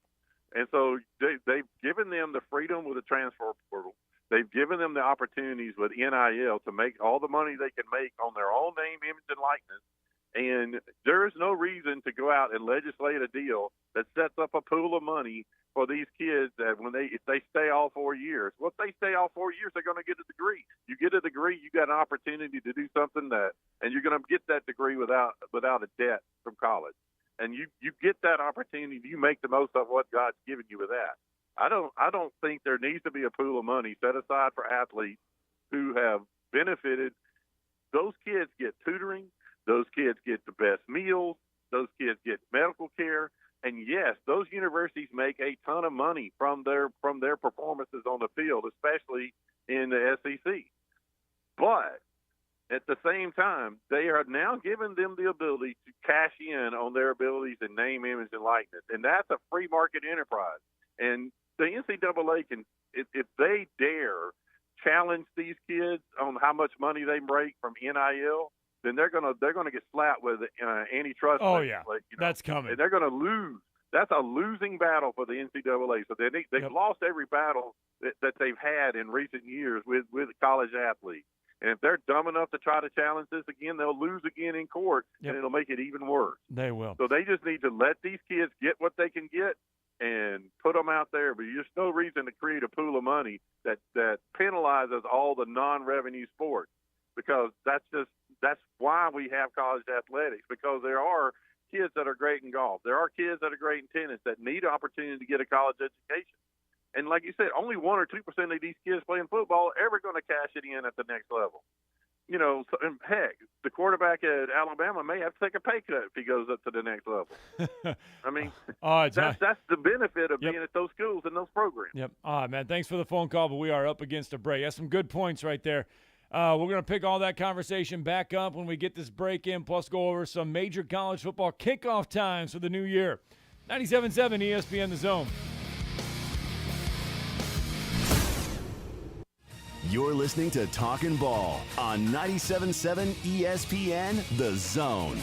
And so they've given them the freedom with the transfer portal. They've given them the opportunities with NIL to make all the money they can make on their own name, image, and likeness. And there is no reason to go out and legislate a deal that sets up a pool of money for these kids that if they stay all 4 years. Well, if they stay all 4 years, they're going to get a degree. You get a degree, you got an opportunity to do something and you're going to get that degree without a debt from college. And you get that opportunity. You make the most of what God's given you with that. I don't think there needs to be a pool of money set aside for athletes who have benefited. Those kids get tutoring. Those kids get the best meals. Those kids get medical care. And yes, those universities make a ton of money from their performances on the field, especially in the SEC. But at the same time, they are now giving them the ability to cash in on their abilities in name, image, and likeness. And that's a free market enterprise. And the NCAA if they dare challenge these kids on how much money they make from NIL, then they're gonna get slapped with antitrust. Oh yeah, that's coming. And they're gonna lose. That's a losing battle for the NCAA. So they've lost every battle that they've had in recent years with college athletes. And if they're dumb enough to try to challenge this again, they'll lose again in court, and it'll make it even worse. They will. So they just need to let these kids get what they can get and put them out there. But there's no reason to create a pool of money that penalizes all the non-revenue sports, because that's why we have college athletics, because there are kids that are great in golf. There are kids that are great in tennis that need an opportunity to get a college education. And like you said, only 1 or 2% of these kids playing football are ever going to cash it in at the next level. And heck, the quarterback at Alabama may have to take a pay cut if he goes up to the next level. I mean, that's the benefit of being at those schools and those programs. Yep. All right, man, thanks for the phone call, but we are up against a break. That's some good points right there. We're going to pick all that conversation back up when we get this break in, plus go over some major college football kickoff times for the new year. 97.7 ESPN The Zone. You're listening to Talkin' Ball on 97.7 ESPN The Zone.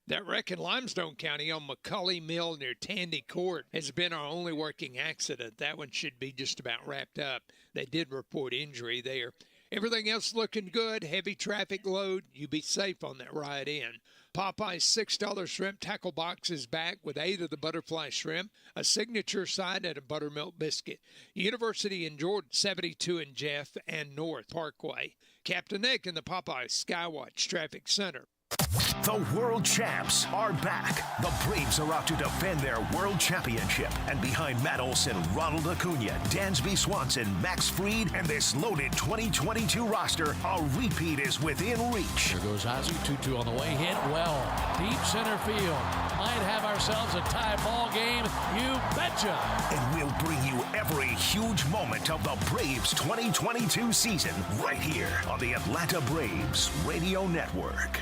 That wreck in Limestone County on McCully Mill near Tandy Court has been our only working accident. That one should be just about wrapped up. They did report injury there. Everything else looking good. Heavy traffic load. You be safe on that ride in. Popeye's $6 shrimp tackle box is back with 8 of the butterfly shrimp, a signature side, and a buttermilk biscuit. University in Jordan, 72 in Jeff and North Parkway. Captain Nick in the Popeye Skywatch Traffic Center. The world champs are back. The Braves are out to defend their world championship. And behind Matt Olson, Ronald Acuna, Dansby Swanson, Max Fried, and this loaded 2022 roster, a repeat is within reach. There goes Ozzie, 2-2 on the way, hit well. Deep center field. Might have ourselves a tie ball game. You betcha. And we'll bring you every huge moment of the Braves 2022 season right here on the Atlanta Braves Radio Network.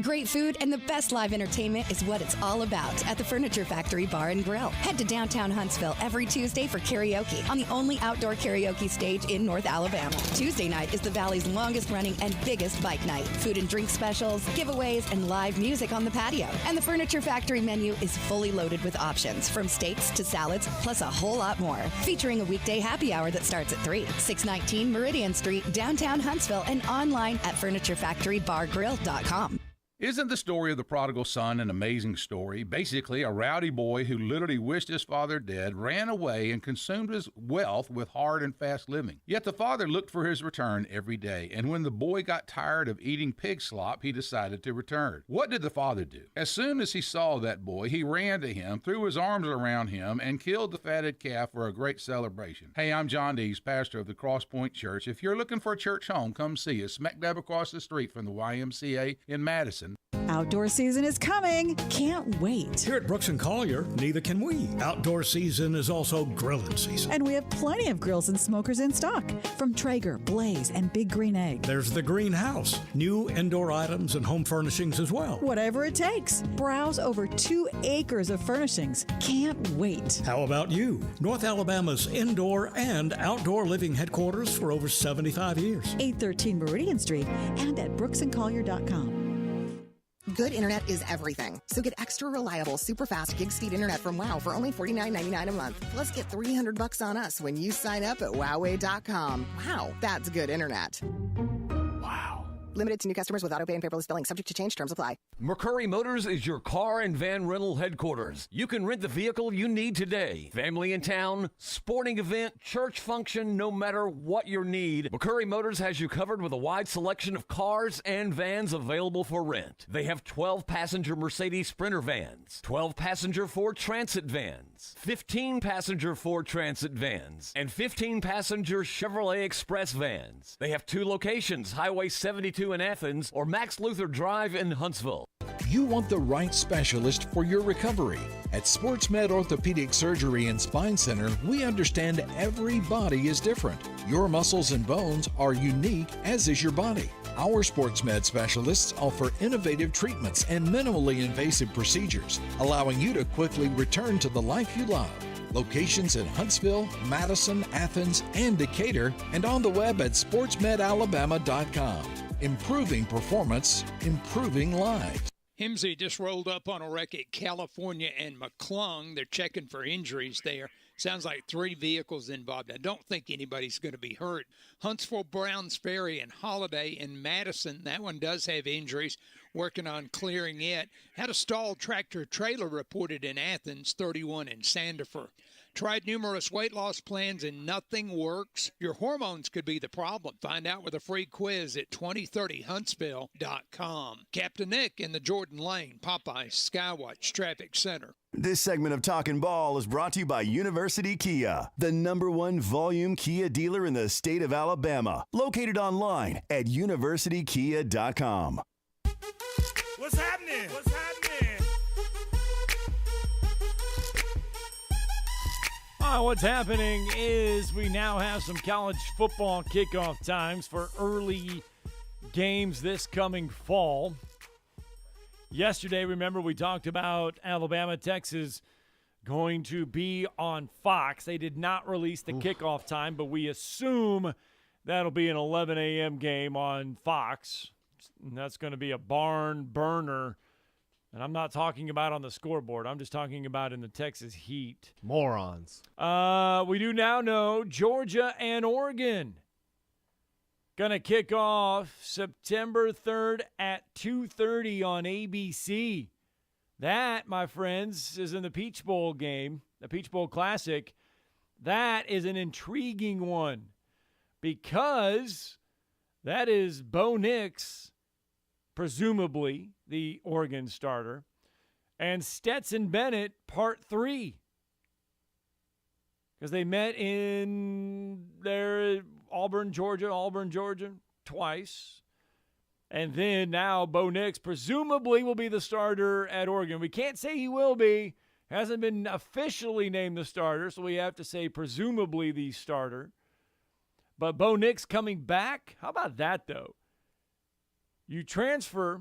Great food and the best live entertainment is what it's all about at the Furniture Factory Bar and Grill. Head to downtown Huntsville every Tuesday for karaoke on the only outdoor karaoke stage in North Alabama. Tuesday night is the Valley's longest running and biggest bike night. Food and drink specials, giveaways, and live music on the patio. And the Furniture Factory menu is fully loaded with options from steaks to salads, plus a whole lot more. Featuring a weekday happy hour that starts at 3. 619 Meridian Street, downtown Huntsville, and online at FurnitureFactoryBarGrill.com. Isn't the story of the prodigal son an amazing story? Basically, a rowdy boy who literally wished his father dead ran away and consumed his wealth with hard and fast living. Yet the father looked for his return every day, and when the boy got tired of eating pig slop, he decided to return. What did the father do? As soon as he saw that boy, he ran to him, threw his arms around him, and killed the fatted calf for a great celebration. Hey, I'm John Dees, pastor of the Cross Point Church. If you're looking for a church home, come see us, smack dab across the street from the YMCA in Madison. Outdoor season is coming. Can't wait. Here at Brooks & Collier, neither can we. Outdoor season is also grilling season. And we have plenty of grills and smokers in stock from Traeger, Blaze, and Big Green Egg. There's the greenhouse, new indoor items and home furnishings as well. Whatever it takes. Browse over 2 acres of furnishings. Can't wait. How about you? North Alabama's indoor and outdoor living headquarters for over 75 years. 813 Meridian Street and at brooksandcollier.com. Good internet is everything. So get extra reliable, super fast gig speed internet from WOW for only $49.99 a month. Plus get $300 on us when you sign up at wowway.com. Wow, that's good internet. Wow. Limited to new customers with autopay and paperless billing. Subject to change. Terms apply. McCurry Motors is your car and van rental headquarters. You can rent the vehicle you need today. Family in town, sporting event, church function, no matter what your need, McCurry Motors has you covered with a wide selection of cars and vans available for rent. They have 12-passenger Mercedes Sprinter vans, 12-passenger Ford Transit vans, 15-passenger Ford Transit vans, and 15-passenger Chevrolet Express vans. They have 2 locations, Highway 72 in Athens or Max Luther Drive in Huntsville. You want the right specialist for your recovery. At SportsMed Orthopedic Surgery and Spine Center, we understand every body is different. Your muscles and bones are unique, as is your body. Our SportsMed specialists offer innovative treatments and minimally invasive procedures, allowing you to quickly return to the life you love. Locations in Huntsville, Madison, Athens, and Decatur, and on the web at sportsmedalabama.com. Improving performance, improving lives. Himsey just rolled up on a wreck at California and McClung. They're checking for injuries there. Sounds like 3 vehicles involved. I don't think anybody's going to be hurt. Huntsville, Browns Ferry, and Holiday in Madison. That one does have injuries. Working on clearing it. Had a stalled tractor-trailer reported in Athens, 31 in Sandifer. Tried numerous weight loss plans and nothing works? Your hormones could be the problem. Find out with a free quiz at 2030huntsville.com. Captain Nick in the Jordan Lane, Popeyes, Skywatch Traffic Center. This segment of Talkin' Ball is brought to you by University Kia, the #1 volume Kia dealer in the state of Alabama. Located online at universitykia.com. What's happening? What's happening? What's happening is we now have some college football kickoff times for early games this coming fall. Yesterday, remember, we talked about Alabama, Texas going to be on Fox. They did not release the kickoff time, but we assume that'll be an 11 a.m. game on Fox. And that's going to be a barn burner. And I'm not talking about on the scoreboard. I'm just talking about in the Texas heat. Morons. We do now know Georgia and Oregon going to kick off September 3rd at 2:30 on ABC. That, my friends, is in the Peach Bowl game, the Peach Bowl Classic. That is an intriguing one because that is Bo Nix, presumably the Oregon starter, and Stetson Bennett, part 3. Because they met in their Auburn, Georgia, twice. And then now Bo Nix presumably will be the starter at Oregon. We can't say he will be. Hasn't been officially named the starter, so we have to say presumably the starter. But Bo Nix coming back? How about that, though? You transfer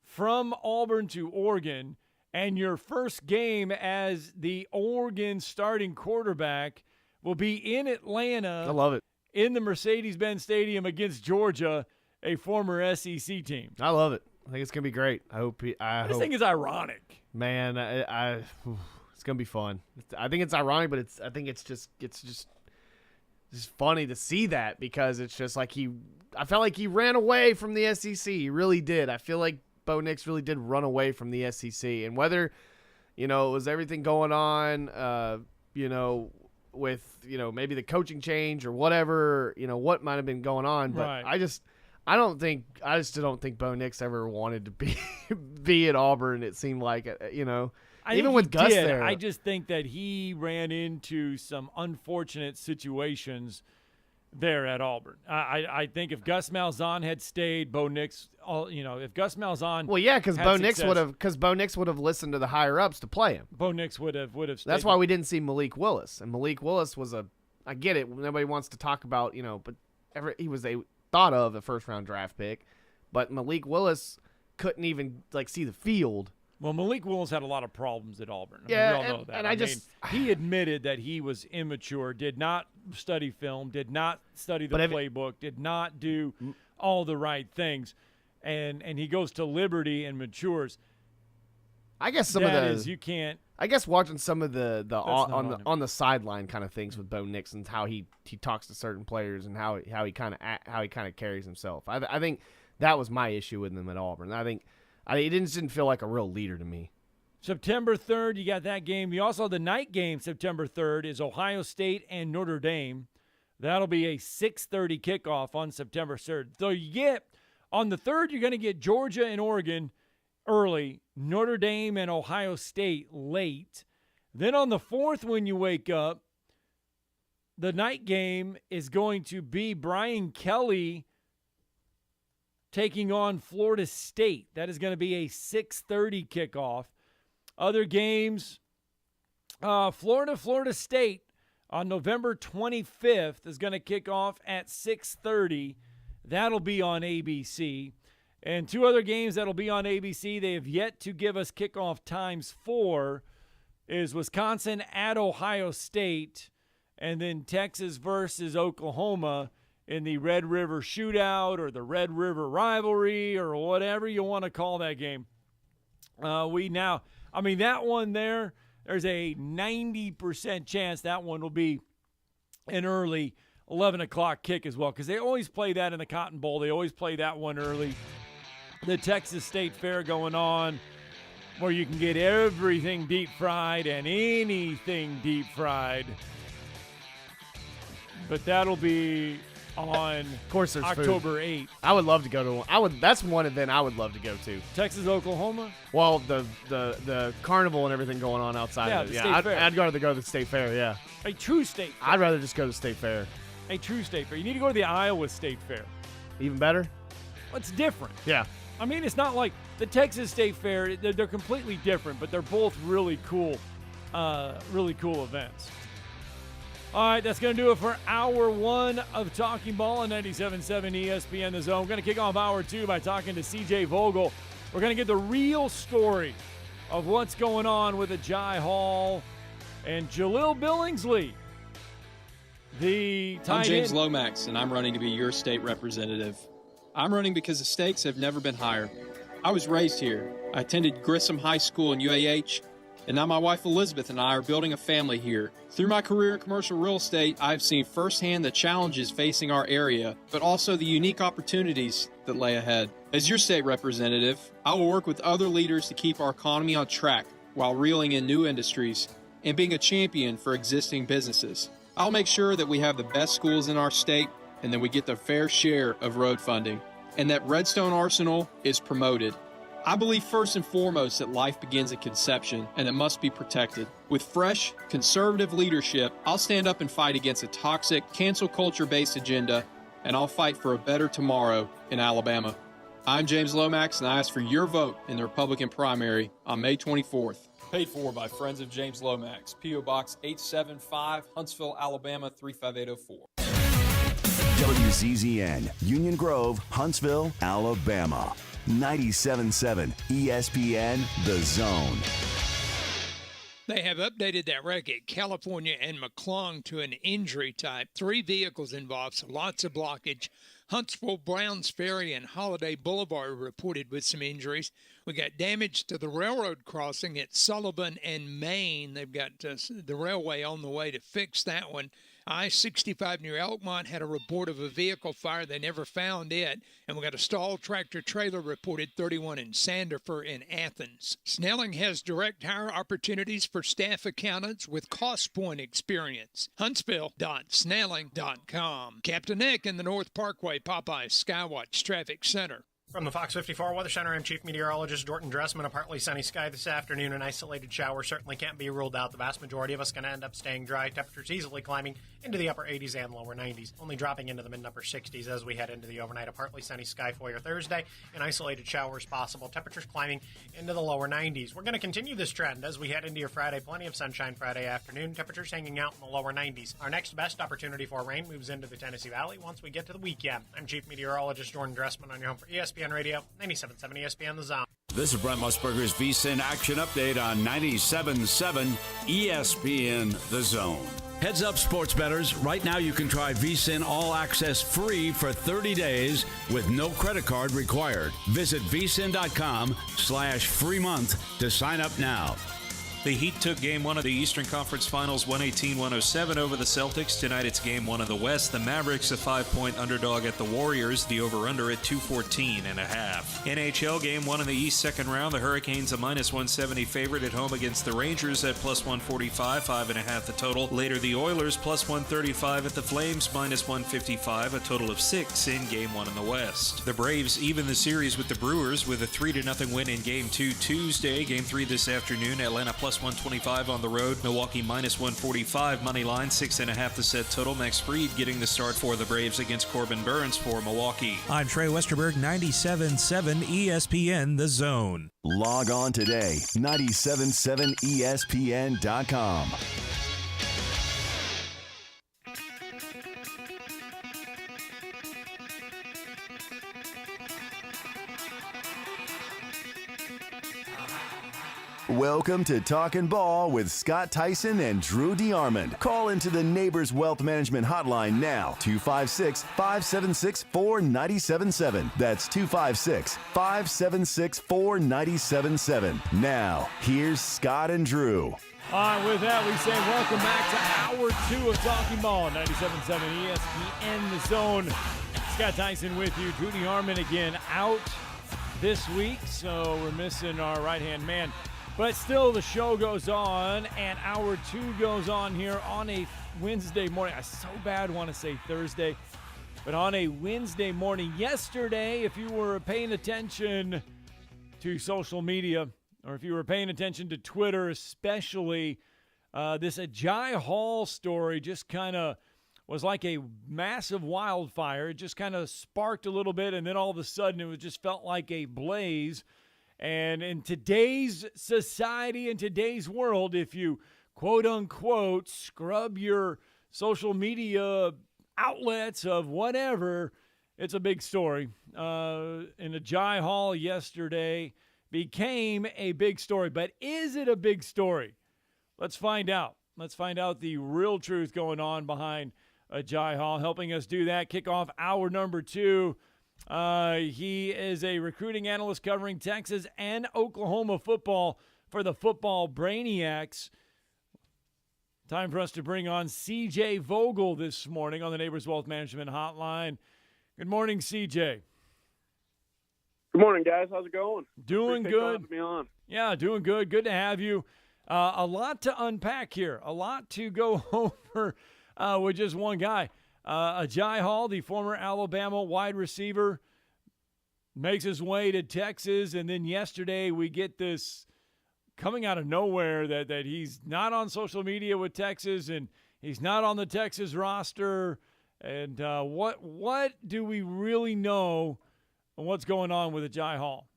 from Auburn to Oregon, and your first game as the Oregon starting quarterback will be in Atlanta. I love it. In the Mercedes-Benz Stadium against Georgia, a former SEC team. I love it. I think it's gonna be great. I just think it's ironic. Man, it's gonna be fun. I think it's ironic, but I think it's just funny to see that, because it's just like I felt like he ran away from the SEC. He really did. I feel like Bo Nix really did run away from the SEC, and whether it was everything going on, with maybe the coaching change or whatever, what might have been going on, but right. I just don't think Bo Nix ever wanted to be at Auburn. It seemed like even with Gus there. I just think that he ran into some unfortunate situations there at Auburn. I think if Gus Malzahn had stayed, Bo Nix, if Gus Malzahn, because Bo Nix would have listened to the higher ups to play him. Bo Nix would have stayed. That's why we didn't see Malik Willis, and Malik Willis was I get it. Nobody wants to talk about but he was thought of a first round draft pick, but Malik Willis couldn't even see the field. Well, Malik Willis had a lot of problems at Auburn. Yeah, we all know that. And he admitted that he was immature, did not study film, did not study the playbook, did not do all the right things, and he goes to Liberty and matures. I guess you can't. I guess watching some of the on the sideline kind of things with Bo Nix and how he talks to certain players and how he kind of carries himself. I think that was my issue with him at Auburn. He didn't feel like a real leader to me. September 3rd, you got that game. You also, the night game, September 3rd, is Ohio State and Notre Dame. That'll be a 6:30 kickoff on September 3rd. So on the 3rd, you're going to get Georgia and Oregon early, Notre Dame and Ohio State late. Then on the 4th, when you wake up, the night game is going to be Brian Kelly taking on Florida State. That is going to be a 6:30 kickoff. Other games, Florida State on November 25th is going to kick off at 6:30. That'll be on ABC. And two other games that'll be on ABC they have yet to give us kickoff times for is Wisconsin at Ohio State, and then Texas versus Oklahoma in the Red River Shootout or the Red River Rivalry or whatever you want to call that game. That one there's a 90% chance that one will be an early 11 o'clock kick as well, because they always play that in the Cotton Bowl. They always play that one early. The Texas State Fair going on, where you can get everything deep fried and anything deep fried. But that'll be on of course there's October food. 8th. I would love to go to one. That's one event I would love to go to. Texas, Oklahoma? Well, the carnival and everything going on outside of it. Yeah, I'd rather go to the State Fair, yeah. A true State Fair. I'd rather just go to the State Fair. A true State Fair. You need to go to the Iowa State Fair. Even better? Well, it's different. Yeah. It's not like the Texas State Fair. They're completely different, but they're both really cool events. All right, that's going to do it for Hour 1 of Talking Ball on 97.7 ESPN The Zone. We're going to kick off Hour 2 by talking to C.J. Vogel. We're going to get the real story of what's going on with Ajay Hall and Jaleel Billingsley. I'm James Lomax, and I'm running to be your state representative. I'm running because the stakes have never been higher. I was raised here. I attended Grissom High School in UAH, and now my wife Elizabeth and I are building a family here. Through my career in commercial real estate, I've seen firsthand the challenges facing our area, but also the unique opportunities that lay ahead. As your state representative, I will work with other leaders to keep our economy on track while reeling in new industries and being a champion for existing businesses. I'll make sure that we have the best schools in our state and that we get the fair share of road funding, and that Redstone Arsenal is promoted. I believe first and foremost that life begins at conception and it must be protected. With fresh, conservative leadership, I'll stand up and fight against a toxic, cancel culture-based agenda, and I'll fight for a better tomorrow in Alabama. I'm James Lomax, and I ask for your vote in the Republican primary on May 24th. Paid for by Friends of James Lomax, P.O. Box 875, Huntsville, Alabama 35804. WZZN, Union Grove, Huntsville, Alabama. 97.7 ESPN The Zone. They have updated that wreck at California and McClung to an injury type. 3 vehicles involved, so lots of blockage. Huntsville, Browns Ferry, and Holiday Boulevard reported with some injuries. We got damage to the railroad crossing at Sullivan and Maine. They've got the railway on the way to fix that one. I-65 near Elkmont had a report of a vehicle fire. They never found it. And we got a stalled tractor trailer reported 31 in Sandifer in Athens. Snelling has direct hire opportunities for staff accountants with cost point experience. Huntsville.snelling.com. Captain Nick in the North Parkway Popeyes Skywatch Traffic Center. From the Fox 54 Weather Center, I'm Chief Meteorologist Dorton Dressman. A partly sunny sky this afternoon. An isolated shower certainly can't be ruled out. The vast majority of us going to end up staying dry. Temperatures easily climbing into the upper 80s and lower 90s. Only dropping into the mid-upper 60s as we head into the overnight. A partly sunny sky for your Thursday. And isolated showers possible. Temperatures climbing into the lower 90s. We're going to continue this trend as we head into your Friday. Plenty of sunshine Friday afternoon. Temperatures hanging out in the lower 90s. Our next best opportunity for rain moves into the Tennessee Valley once we get to the weekend. I'm Chief Meteorologist Dorton Dressman on your home for ESPN Radio. 97.7 ESPN The Zone. This is Brent Musburger's VSiN Action Update on 97.7 ESPN The Zone. Heads up, sports bettors. Right now you can try VSiN All Access free for 30 days with no credit card required. Visit vsin.com/free month to sign up now. The Heat took Game 1 of the Eastern Conference Finals 118-107 over the Celtics. Tonight it's Game 1 of the West. The Mavericks a 5-point underdog at the Warriors. The over-under at 214.5. NHL Game 1 in the East second round. The Hurricanes a -170 favorite at home against the Rangers at +145, 5.5 the total. Later the Oilers +135 at the Flames, -155, a total of 6 in Game 1 in the West. The Braves even the series with the Brewers with a 3-0 win in Game 2 Tuesday. Game 3 this afternoon. Atlanta +125 on the road. Milwaukee -145 money line, 6.5 the set total. Max Fried getting the start for the Braves against Corbin Burns for Milwaukee. I'm Trey Westerberg, 97.7 ESPN The Zone. Log on today, 977ESPN.com. Welcome to Talkin' Ball with Scott Tyson and Drew DeArmond. Call into the Neighbors Wealth Management Hotline now, 256-576-4977. That's 256-576-4977. Now, here's Scott and Drew. All right, with that, we say welcome back to Hour 2 of Talking Ball, 97.7 ESPN The Zone. Scott Tyson with you. Drew DeArmond again out this week, so we're missing our right-hand man. But still, the show goes on, and Hour 2 goes on here on a Wednesday morning. I so bad want to say Thursday, but on a Wednesday morning. Yesterday, if you were paying attention to social media, or if you were paying attention to Twitter especially, this Ajay Hall story just kind of was like a massive wildfire. It just kind of sparked a little bit, and then all of a sudden it just felt like a blaze. And in today's society, in today's world, if you quote-unquote scrub your social media outlets of whatever, it's a big story. And Ajay Hall yesterday became a big story. But is it a big story? Let's find out. Let's find out the real truth going on behind Ajay Hall. Helping us do that, kick off hour number 2. He is a recruiting analyst covering Texas and Oklahoma football for the Football Brainiacs. Time for us to bring on CJ Vogel this morning on the Neighbors Wealth Management Hotline. Good morning, CJ. Good morning, guys. How's it going? Doing good. Me on. Yeah, doing good. Good to have you. A lot to unpack here. A lot to go over with just one guy. Ajay Hall, the former Alabama wide receiver, makes his way to Texas, and then yesterday we get this coming out of nowhere that he's not on social media with Texas and he's not on the Texas roster. And what do we really know on what's going on with Ajay Hall?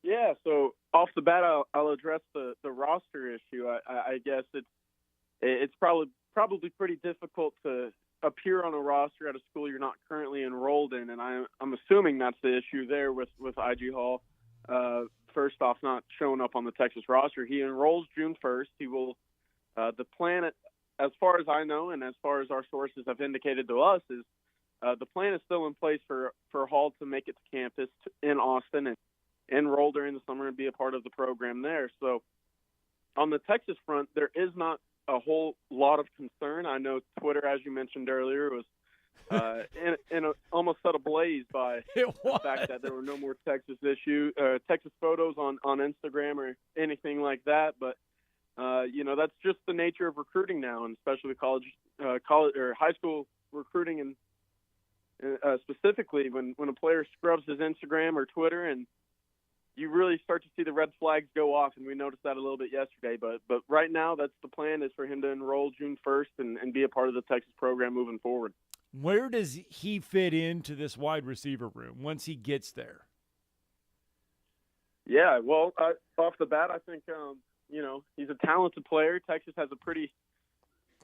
Yeah, so off the bat, I'll address the roster issue. I guess it's probably pretty difficult to appear on a roster at a school you're not currently enrolled in, and I'm assuming that's the issue there with IG Hall. First off, not showing up on the Texas roster. He enrolls June 1st. He will. The plan, as far as I know, and as far as our sources have indicated to us, is the plan is still in place for Hall to make it to campus in Austin and enroll during the summer and be a part of the program there. So on the Texas front, there is not a whole lot of concern. I know Twitter, as you mentioned earlier, was almost set ablaze by the fact that there were no more Texas photos on Instagram or anything like that. But that's just the nature of recruiting now, and especially college or high school recruiting, and specifically when a player scrubs his Instagram or Twitter, and you really start to see the red flags go off, and we noticed that a little bit yesterday. But right now, that's the plan, is for him to enroll June 1st and be a part of the Texas program moving forward. Where does he fit into this wide receiver room once he gets there? Yeah, well, off the bat, I think, he's a talented player. Texas has a pretty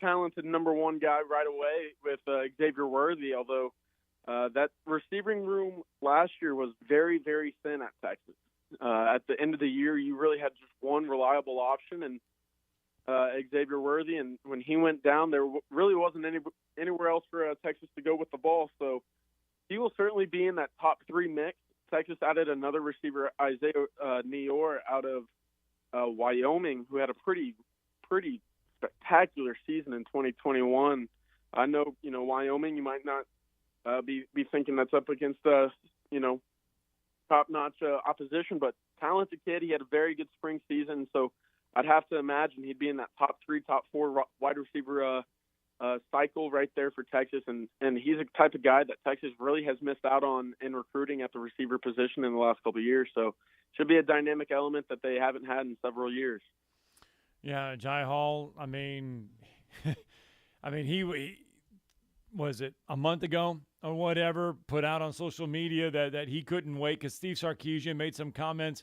talented number one guy right away with Xavier Worthy, although that receiving room last year was very, very thin at Texas. At the end of the year, you really had just one reliable option, and Xavier Worthy, and when he went down, there really wasn't anywhere else for Texas to go with the ball. So he will certainly be in that top three mix. Texas added another receiver, Isaiah Neyor, out of Wyoming, who had a pretty spectacular season in 2021. I know, Wyoming, you might not be thinking that's up against top-notch opposition, but talented kid. He had a very good spring season, so I'd have to imagine he'd be in that top 3, top 4 wide receiver cycle right there for Texas, and he's a type of guy that Texas really has missed out on in recruiting at the receiver position in the last couple of years. So should be a dynamic element that they haven't had in several years. Yeah, Jai Hall, he was it a month ago or whatever, put out on social media that he couldn't wait because Steve Sarkisian made some comments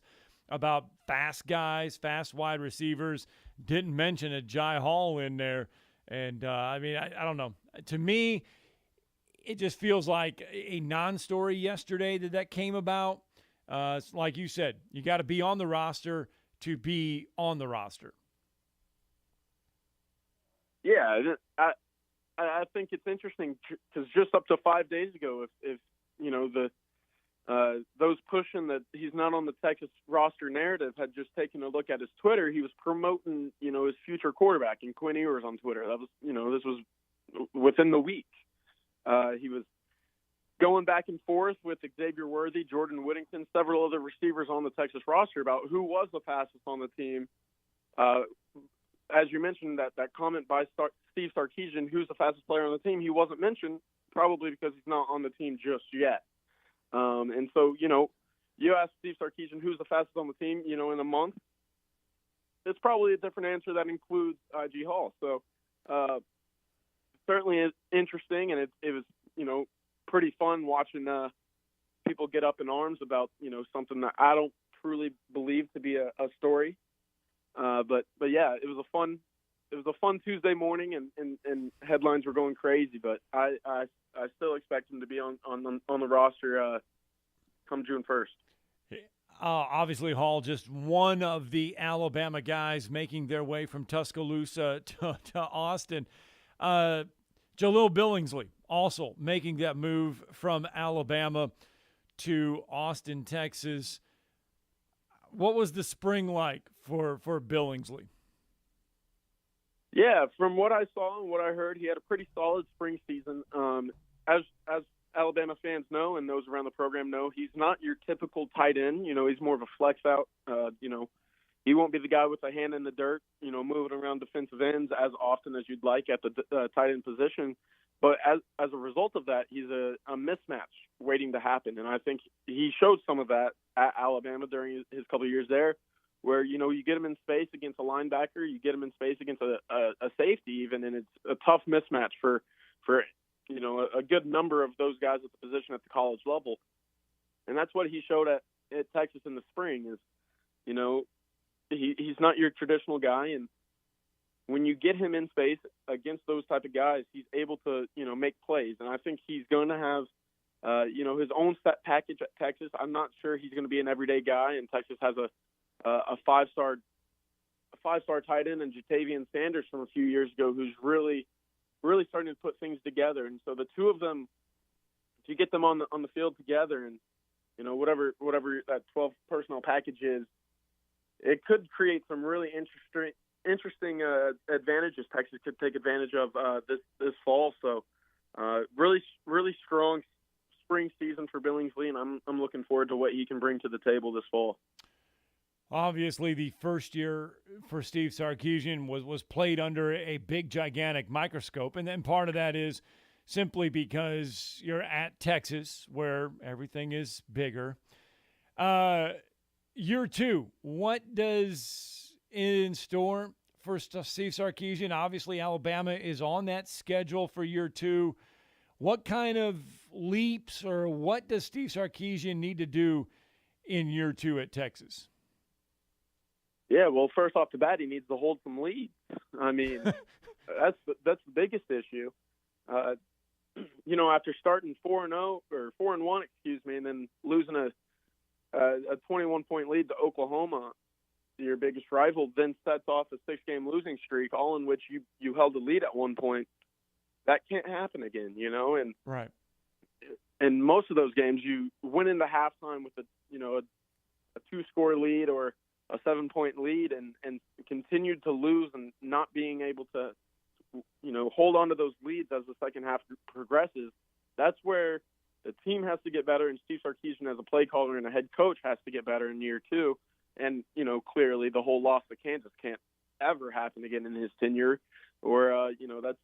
about fast guys, fast wide receivers, didn't mention a Jai Hall in there. And, I don't know. To me, it just feels like a non-story yesterday that came about. Like you said, you got to be on the roster to be on the roster. Yeah, I think it's interesting because just up to 5 days ago, if those pushing that he's not on the Texas roster narrative had just taken a look at his Twitter, he was promoting, his future quarterback, and Quinn Ewers on Twitter. That was, this was within the week. He was going back and forth with Xavier Worthy, Jordan Whittington, several other receivers on the Texas roster about who was the fastest on the team. As you mentioned, that comment by Steve Sarkisian, who's the fastest player on the team, he wasn't mentioned, probably because he's not on the team just yet. And so, you ask Steve Sarkisian who's the fastest on the team, in a month, it's probably a different answer that includes IG Hall. So certainly is interesting, and it was, pretty fun watching people get up in arms about, something that I don't truly believe to be a story. But yeah, it was a fun Tuesday morning, and headlines were going crazy. But I still expect him to be on the roster come June 1st. Obviously, Hall, just one of the Alabama guys making their way from Tuscaloosa to Austin. Jalil Billingsley also making that move from Alabama to Austin, Texas. What was the spring like for Billingsley? Yeah, from what I saw and what I heard, he had a pretty solid spring season. As Alabama fans know, and those around the program know, he's not your typical tight end. He's more of a flex out. He won't be the guy with a hand in the dirt, moving around defensive ends as often as you'd like at the tight end position. But as a result of that, he's a mismatch waiting to happen. And I think he showed some of that at Alabama during his couple of years there, where, you get him in space against a linebacker, you get him in space against a safety even, and it's a tough mismatch for a good number of those guys at the position at the college level. And that's what he showed at Texas in the spring is, he's not your traditional guy, and when you get him in space against those type of guys, he's able to, make plays. And I think he's going to have, his own set package at Texas. I'm not sure he's going to be an everyday guy, and Texas has a five-star tight end in Jatavian Sanders from a few years ago, who's really, really starting to put things together. And so the two of them, if you get them on the field together, and whatever that 12 personnel package is, it could create some really interesting advantages Texas could take advantage of this fall. So really, really strong spring season for Billingsley, and I'm looking forward to what he can bring to the table this fall. Obviously, the first year for Steve Sarkisian was played under a big, gigantic microscope, and then part of that is simply because you're at Texas, where everything is bigger. Year two, what does in store for Steve Sarkisian? Obviously, Alabama is on that schedule for year two. What kind of leaps, or what does Steve Sarkisian need to do in year two at Texas? Yeah, well, first off the bat, he needs to hold some leads. I mean, that's the biggest issue. After starting 4-0 or 4-1, and then losing a 21-point lead to Oklahoma, your biggest rival, then sets off a 6-game losing streak, all in which you held the lead at one point. That can't happen again, and right. In most of those games, you went into halftime with a 2-score lead or a 7-point lead, and continued to lose and not being able to, hold on to those leads as the second half progresses. That's where the team has to get better, and Steve Sarkisian as a play caller and a head coach has to get better in year two. And, clearly the whole loss to Kansas can't ever happen again in his tenure, or, that's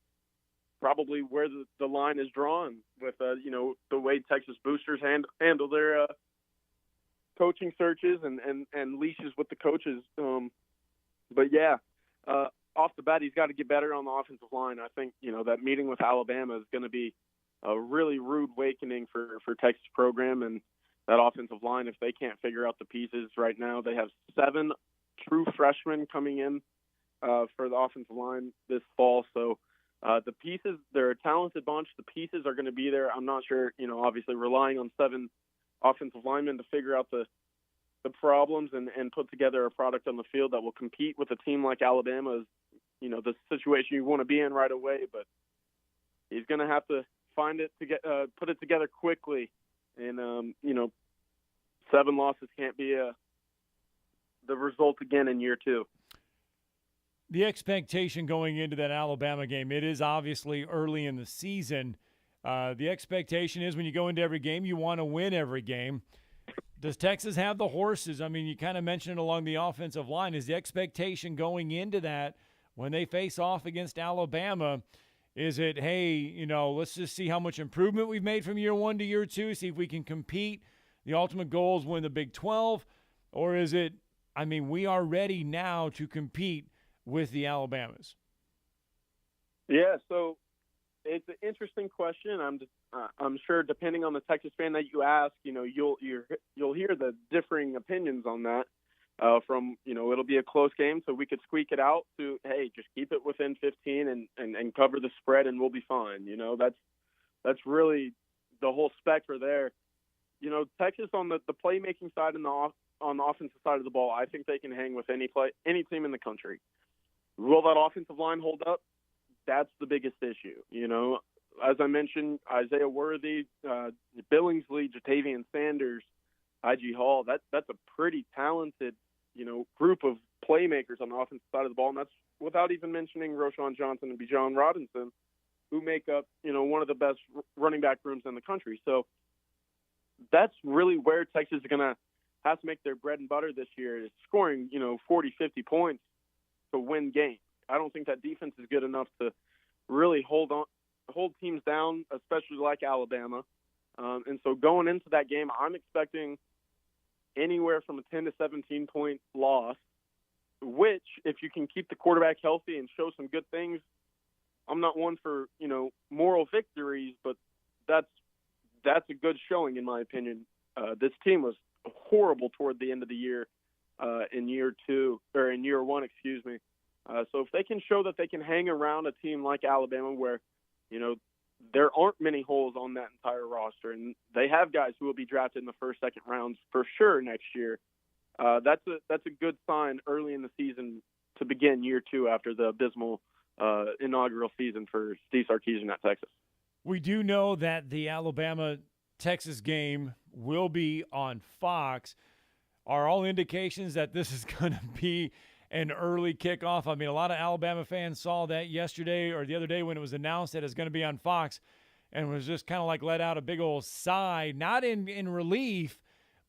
probably where the line is drawn with, the way Texas boosters handle their coaching searches and leashes with the coaches. But yeah, off the bat, he's got to get better on the offensive line. I think, that meeting with Alabama is going to be a really rude awakening for Texas program, and that offensive line, if they can't figure out the pieces right now. They have 7 true freshmen coming in for the offensive line this fall. So the pieces, they're a talented bunch. The pieces are going to be there. I'm not sure, obviously relying on 7 offensive linemen to figure out the problems and put together a product on the field that will compete with a team like Alabama is, the situation you want to be in right away. But he's going to have to find it to put it together quickly. And, 7 losses can't be the result again in year two. The expectation going into that Alabama game, it is obviously early in the season. The expectation is when you go into every game, you want to win every game. Does Texas have the horses? I mean, you kind of mentioned it along the offensive line. Is the expectation going into that when they face off against Alabama, is it, hey, let's just see how much improvement we've made from year one to year two, see if we can compete? The ultimate goal is win the Big 12? Or is it, we are ready now to compete with the Alabamas? Yeah, so it's an interesting question. I'm sure depending on the Texas fan that you ask, you'll hear the differing opinions on that. From it'll be a close game, so we could squeak it out, to hey, just keep it within 15 and cover the spread, and we'll be fine. That's really the whole spectrum there. Texas on the playmaking side and on the offensive side of the ball, I think they can hang with any team in the country. Will that offensive line hold up? That's the biggest issue. As I mentioned, Isaiah Worthy, Billingsley, Jatavian Sanders, IG Hall, that's a pretty talented, group of playmakers on the offensive side of the ball. And that's without even mentioning Roschon Johnson and Bijan Robinson, who make up, one of the best running back rooms in the country. So that's really where Texas is going to have to make their bread and butter this year, is scoring, 40, 50 points to win games. I don't think that defense is good enough to really hold teams down, especially like Alabama. And so going into that game, I'm expecting anywhere from a 10 to 17 point loss, which if you can keep the quarterback healthy and show some good things, I'm not one for, moral victories, but that's a good showing in my opinion. This team was horrible toward the end of the year, in year one. So if they can show that they can hang around a team like Alabama where, there aren't many holes on that entire roster, and they have guys who will be drafted in the first, second rounds for sure next year, that's a good sign early in the season to begin year 2 after the abysmal inaugural season for Steve Sarkisian at Texas. We do know that the Alabama-Texas game will be on Fox. Are all indications that this is going to be an early kickoff? I mean, a lot of Alabama fans saw that yesterday or the other day when it was announced that it's going to be on Fox and was just kind of like let out a big old sigh, not in relief,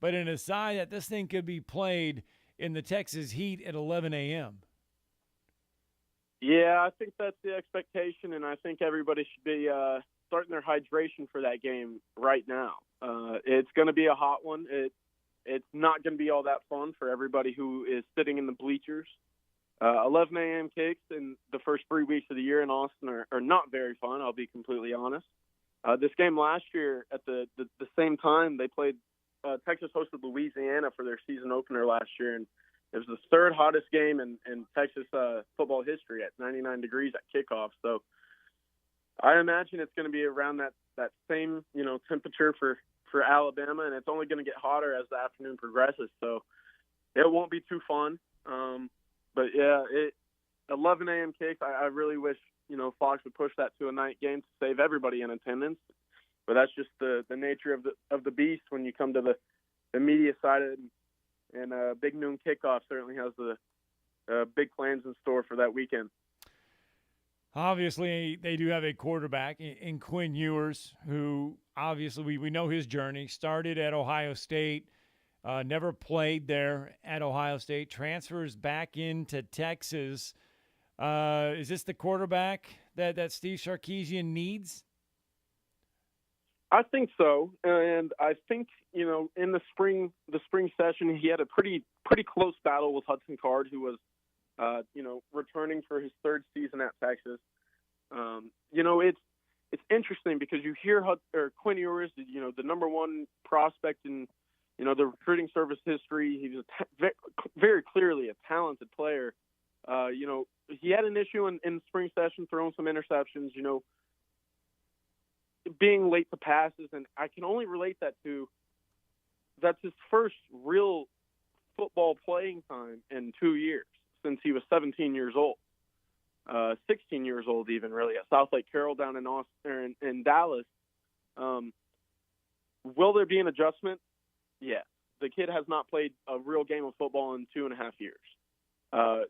but in a sigh that this thing could be played in the Texas heat at 11 a.m. Yeah, I think that's the expectation, and I think everybody should be starting their hydration for that game right now. It's going to be a hot one. It's not going to be all that fun for everybody who is sitting in the bleachers. 11 a.m. kicks in the first 3 weeks of the year in Austin are not very fun, I'll be completely honest. This game last year at the same time they played, Texas hosted Louisiana for their season opener last year, and it was the third hottest game in Texas football history at 99 degrees at kickoff. So I imagine it's going to be around that same temperature for Alabama, and it's only going to get hotter as the afternoon progresses. So it won't be too fun. But yeah, 11 a.m. kicks. I really wish Fox would push that to a night game to save everybody in attendance. But that's just the nature of the beast when you come to the media side of it. And big noon kickoff certainly has the big plans in store for that weekend. Obviously, they do have a quarterback in Quinn Ewers, who obviously we know his journey. Started at Ohio State, never played there at Ohio State, transfers back into Texas. Is this the quarterback that Steve Sarkisian needs? I think so, and I think in the spring session he had a pretty close battle with Hudson Card, who was returning for his third season at Texas. It's interesting because you hear Quinn Ewers, the number one prospect in the recruiting service history. He was very clearly a talented player. He had an issue in spring session throwing some interceptions. Being late to passes, and I can only relate that to that's his first real football playing time in 2 years since he was 17 years old, 16 years old even really at South Lake Carroll down in Austin in Dallas. Will there be an adjustment? Yes. The kid has not played a real game of football in 2.5 years.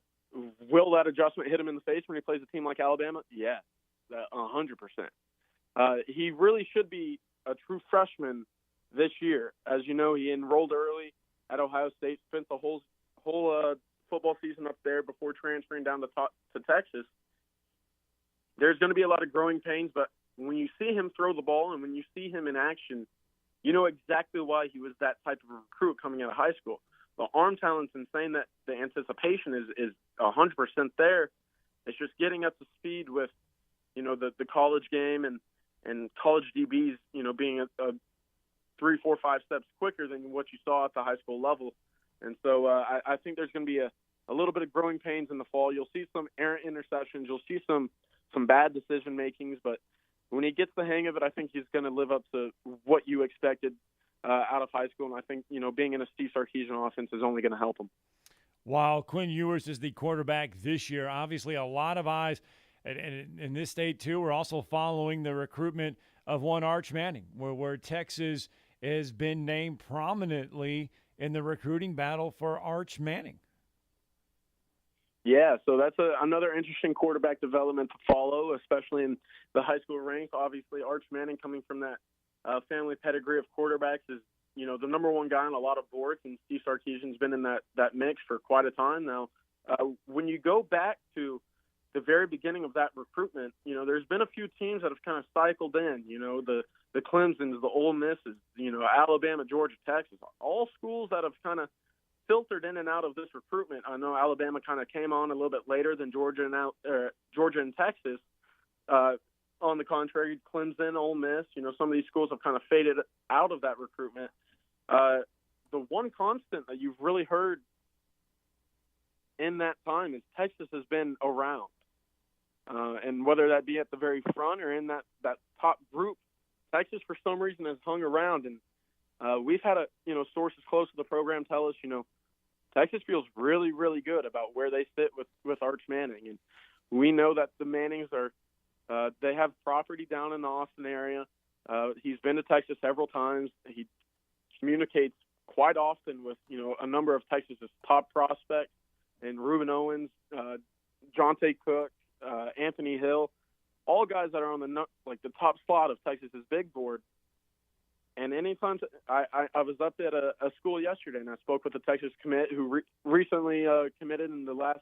Will that adjustment hit him in the face when he plays a team like Alabama? Yes, 100%. He really should be a true freshman this year. As you know, he enrolled early at Ohio State, spent the whole football season up there before transferring down to Texas. There's going to be a lot of growing pains, but when you see him throw the ball and when you see him in action, you know exactly why he was that type of recruit coming out of high school. The arm talent's insane. That the anticipation is 100% there. It's just getting up to speed with, the college game and college DBs, being a 3, 4, 5 steps quicker than what you saw at the high school level. And so I think there's going to be a little bit of growing pains in the fall. You'll see some errant interceptions. You'll see some bad decision makings, but when he gets the hang of it, I think he's going to live up to what you expected out of high school. And I think, being in a Steve Sarkisian offense is only going to help him. While Quinn Ewers is the quarterback this year, obviously a lot of eyes and in this state too. We're also following the recruitment of one Arch Manning, where Texas has been named prominently in the recruiting battle for Arch Manning. Yeah, so that's another interesting quarterback development to follow, especially in the high school ranks. Obviously, Arch Manning, coming from that family pedigree of quarterbacks, is the number one guy on a lot of boards, and Steve Sarkisian's been in that mix for quite a time now. When you go back to the very beginning of that recruitment, there's been a few teams that have kind of cycled in, the Clemsons, the Ole Misses, Alabama, Georgia, Texas, all schools that have kind of filtered in and out of this recruitment. I know Alabama kind of came on a little bit later than Georgia and Texas. On the contrary, Clemson, Ole Miss, some of these schools have kind of faded out of that recruitment. The one constant that you've really heard in that time is Texas has been around. And whether that be at the very front or in that top group, Texas for some reason has hung around. And we've had sources close to the program tell us, Texas feels really, really good about where they sit with Arch Manning. And we know that the Mannings they have property down in the Austin area. He's been to Texas several times. He communicates quite often with, a number of Texas's top prospects, and Reuben Owens, Jonte Cook, Anthony Hill, all guys that are on the top slot of Texas's big board. And anytime I was up at a school yesterday, and I spoke with a Texas commit who recently committed in the last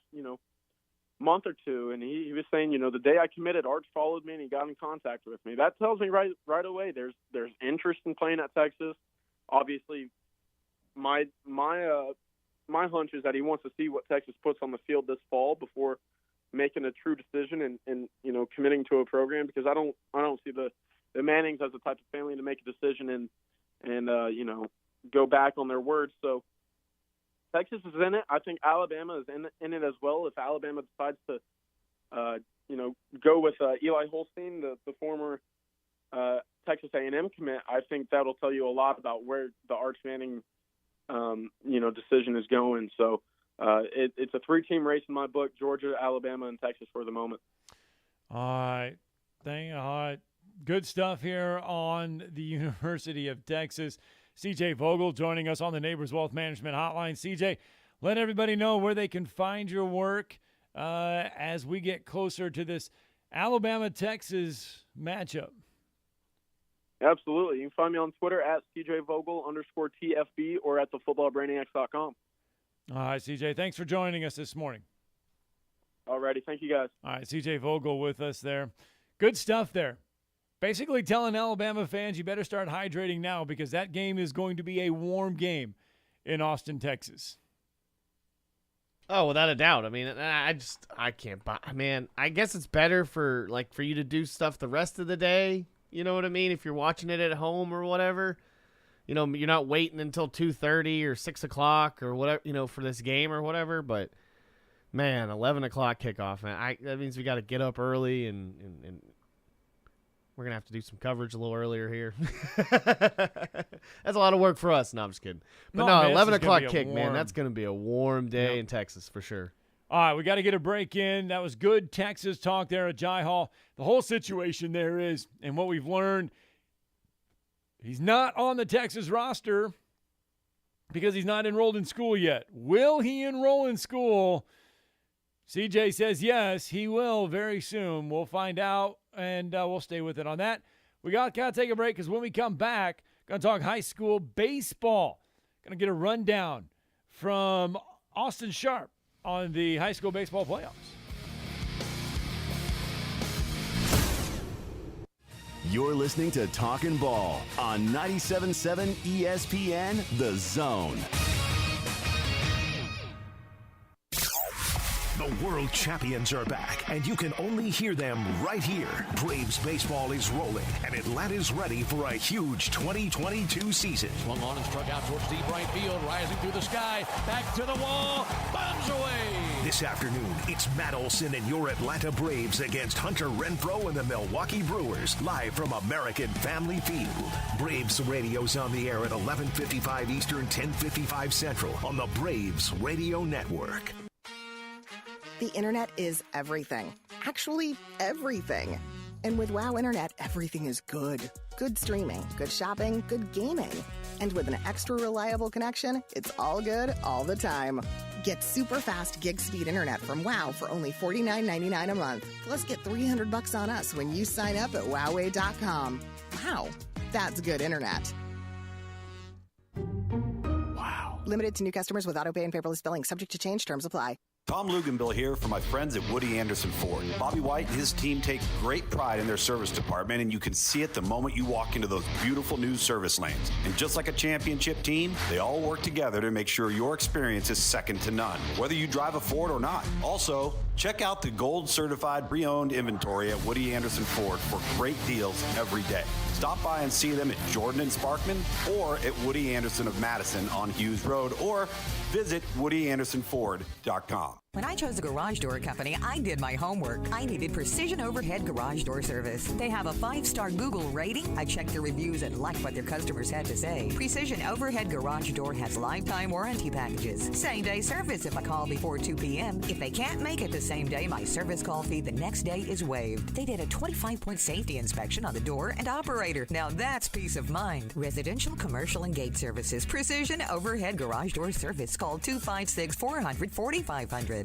month or two, and he was saying, the day I committed, Arch followed me and he got in contact with me. That tells me right away there's interest in playing at Texas. Obviously, my hunch is that he wants to see what Texas puts on the field this fall before making a true decision and committing to a program, because I don't see the Mannings as the type of family to make a decision and go back on their words. So Texas is in it. I think Alabama is in it as well. If Alabama decides to go with Eli Holstein, the former Texas A&M commit, I think that'll tell you a lot about where the Arch Manning decision is going. So it's a 3-team race in my book: Georgia, Alabama, and Texas for the moment. All right. Good stuff here on the University of Texas. CJ Vogel joining us on the Neighbors Wealth Management Hotline. CJ, let everybody know where they can find your work as we get closer to this Alabama-Texas matchup. Absolutely. You can find me on Twitter at CJVogel_TFB or at thefootballbrainiacs.com. All right, CJ, thanks for joining us this morning. All righty. Thank you, guys. All right, CJ Vogel with us there. Good stuff there. Basically telling Alabama fans you better start hydrating now, because that game is going to be a warm game in Austin, Texas. Oh, without a doubt. I mean, I can't buy. Man, I guess it's better for you to do stuff the rest of the day. You know what I mean? If you're watching it at home or whatever, you're not waiting until 2:30 or 6 o'clock or whatever, for this game or whatever. But man, 11 o'clock kickoff, man. That means we got to get up early and we're going to have to do some coverage a little earlier here. That's a lot of work for us. No, I'm just kidding. But no, 11 o'clock kick, man. That's going to be a warm day in Texas for sure. All right, we got to get a break in. That was good Texas talk there at Jai Hall. The whole situation there is, and what we've learned, he's not on the Texas roster because he's not enrolled in school yet. Will he enroll in school? CJ says yes, he will very soon. We'll find out, and we'll stay with it on that. We got to take a break, because when we come back, going to talk high school baseball. Going to get a rundown from Austin Sharp on the high school baseball playoffs. You're listening to Talkin' Ball on 97.7 ESPN, The Zone. The world champions are back, and you can only hear them right here. Braves baseball is rolling, and Atlanta's ready for a huge 2022 season. Swung on and struck out towards deep right field, rising through the sky, back to the wall, bombs away. This afternoon, it's Matt Olson and your Atlanta Braves against Hunter Renfroe and the Milwaukee Brewers, live from American Family Field. Braves radio's on the air at 11:55 Eastern, 10:55 Central on the Braves Radio Network. The internet is everything. Actually, everything. And with WoW Internet, everything is good. Good streaming, good shopping, good gaming. And with an extra reliable connection, it's all good all the time. Get super fast gig speed internet from WoW for only $49.99 a month. Plus get $300 on us when you sign up at Wowway.com. Wow, that's good internet. Wow. Limited to new customers with autopay and paperless billing. Subject to change. Terms apply. Tom Luganbill here for my friends at Woody Anderson Ford. Bobby White and his team take great pride in their service department, and you can see it the moment you walk into those beautiful new service lanes. And just like a championship team, they all work together to make sure your experience is second to none, whether you drive a Ford or not. Also, check out the gold certified pre-owned inventory at Woody Anderson Ford for great deals every day. Stop by and see them at Jordan and Sparkman or at Woody Anderson of Madison on Hughes Road, or visit WoodyAndersonFord.com. When I chose a garage door company, I did my homework. I needed Precision Overhead Garage Door Service. They have a 5-star Google rating. I checked their reviews and liked what their customers had to say. Precision Overhead Garage Door has lifetime warranty packages. Same-day service if I call before 2 p.m. If they can't make it the same day, my service call fee the next day is waived. They did a 25-point safety inspection on the door and operator. Now that's peace of mind. Residential, commercial, and gate services. Precision Overhead Garage Door Service. Call 256-400-4500.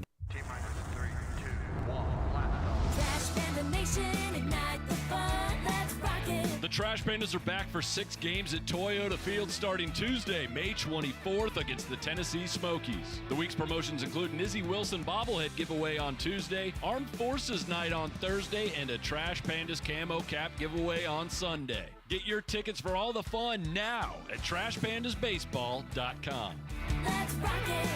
The Trash Pandas are back for 6 games at Toyota Field starting Tuesday, May 24th against the Tennessee Smokies. The week's promotions include an Izzy Wilson bobblehead giveaway on Tuesday, Armed Forces Night on Thursday, and a Trash Pandas camo cap giveaway on Sunday. Get your tickets for all the fun now at TrashPandasBaseball.com. Let's rock it.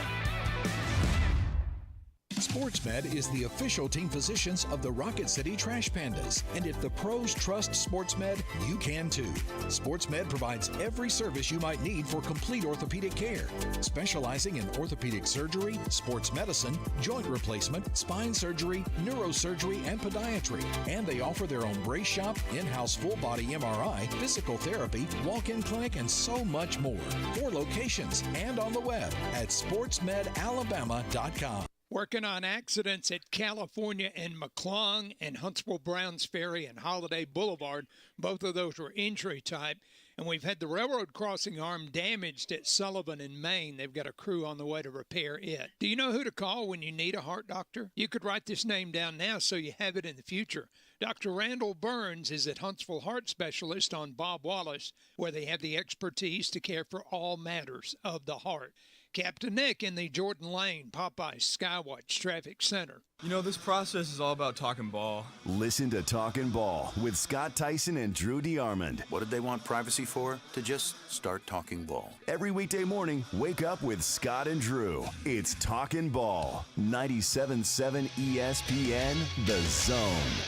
SportsMed is the official team physicians of the Rocket City Trash Pandas. And if the pros trust SportsMed, you can too. SportsMed provides every service you might need for complete orthopedic care, specializing in orthopedic surgery, sports medicine, joint replacement, spine surgery, neurosurgery, and podiatry. And they offer their own brace shop, in-house full-body MRI, physical therapy, walk-in clinic, and so much more. 4 locations and on the web at sportsmedalabama.com. Working on accidents at California and McClung and Huntsville Browns Ferry and Holiday Boulevard. Both of those were injury type. And we've had the railroad crossing arm damaged at Sullivan in Maine. They've got a crew on the way to repair it. Do you know who to call when you need a heart doctor? You could write this name down now so you have it in the future. Dr. Randall Burns is at Huntsville Heart Specialist on Bob Wallace, where they have the expertise to care for all matters of the heart. Captain Nick in the Jordan Lane Popeye Skywatch Traffic Center. You know, this process is all about talking ball. Listen to Talkin' Ball with Scott Tyson and Drew DeArmond. What did they want privacy for? To just start talking ball. Every weekday morning, wake up with Scott and Drew. It's Talkin' Ball. 97.7 ESPN, The Zone.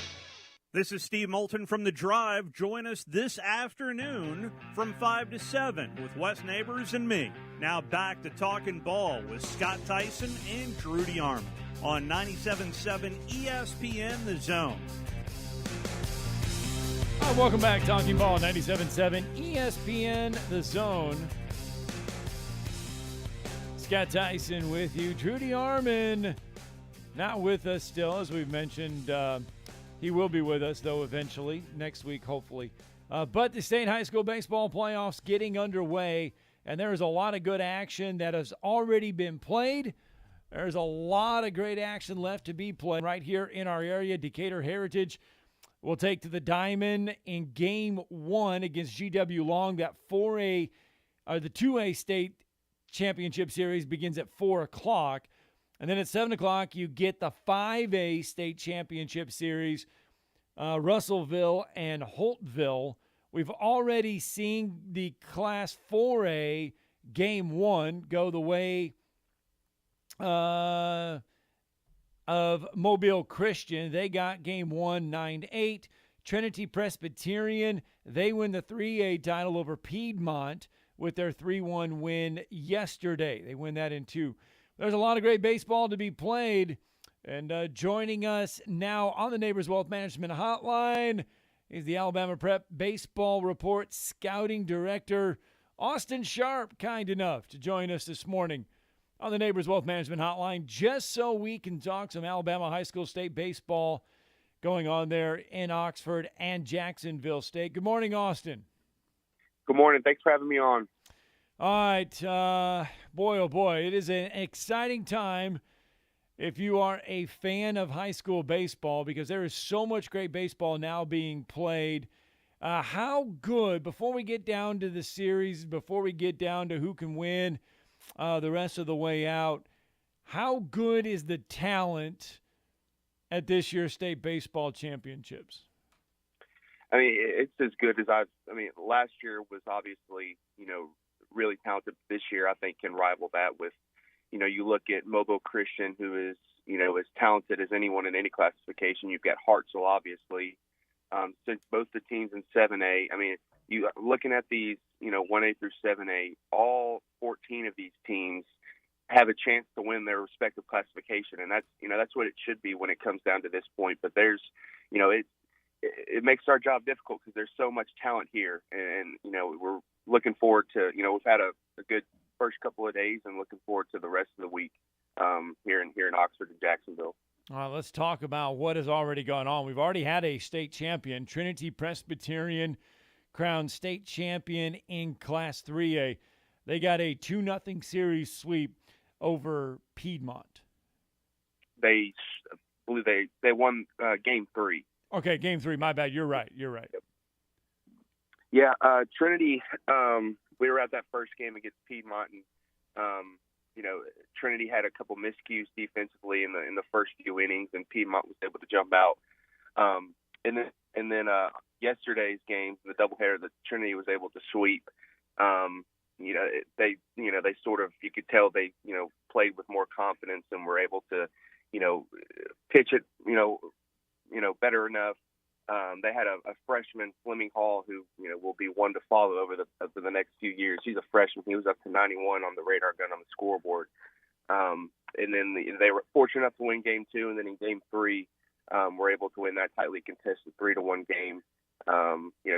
This is Steve Moulton from The Drive. Join us this afternoon from 5 to 7 with Wes Neighbors and me. Now back to Talkin' Ball with Scott Tyson and Drew DeArmond on 97.7 ESPN The Zone. All right, welcome back. Talking Ball, 97.7 ESPN The Zone. Scott Tyson with you. Drew DeArmond not with us still, as we've mentioned. He will be with us, though, eventually, next week, hopefully. But the state high school baseball playoffs getting underway, and there is a lot of good action that has already been played. There's a lot of great action left to be played right here in our area. Decatur Heritage will take to the diamond in Game 1 against GW Long. That the 2A state championship series begins at 4 o'clock. And then at 7 o'clock, you get the 5A state championship series, Russellville and Holtville. We've already seen the Class 4A Game 1 go the way of Mobile Christian. They got Game 1 9-8. Trinity Presbyterian, they win the 3A title over Piedmont with their 3-1 win yesterday. They win that in 2. There's a lot of great baseball to be played. And joining us now on the Neighbors Wealth Management Hotline is the Alabama Prep Baseball Report Scouting Director, Austin Sharp, kind enough to join us this morning on the Neighbors Wealth Management Hotline just so we can talk some Alabama high school state baseball going on there in Oxford and Jacksonville State. Good morning, Austin. Good morning. Thanks for having me on. All right, boy, oh boy, it is an exciting time if you are a fan of high school baseball because there is so much great baseball now being played. How good, before we get down to the series, before we get down to who can win the rest of the way out, how good is the talent at this year's state baseball championships? I mean, it's as good as last year was obviously, really talented. This year, I think, can rival that with, you look at Mobile Christian, who is, as talented as anyone in any classification. You've got Hartsville, obviously. Since both the teams in 7A, you looking at these, 1A through 7A, all 14 of these teams have a chance to win their respective classification, and that's what it should be when it comes down to this point. But there's, it makes our job difficult because there's so much talent here, and we're looking forward to, we've had a good first couple of days, and looking forward to the rest of the week here in Oxford and Jacksonville. All right, let's talk about what has already gone on. We've already had a state champion, Trinity Presbyterian, crowned state champion in Class 3A. They got a 2-0 series sweep over Piedmont. They won game 3. Okay, game 3. My bad. You're right. Yeah, Trinity. We were at that first game against Piedmont, and Trinity had a couple miscues defensively in the first few innings, and Piedmont was able to jump out. And then yesterday's game, the doubleheader that Trinity was able to sweep. They sort of, you could tell they played with more confidence and were able to pitch it better enough. They had a freshman, Fleming Hall, who will be one to follow over the next few years. He's a freshman. He was up to 91 on the radar gun on the scoreboard. And then they were fortunate enough to win game 2, and then in game 3, were able to win that tightly contested 3-1 game.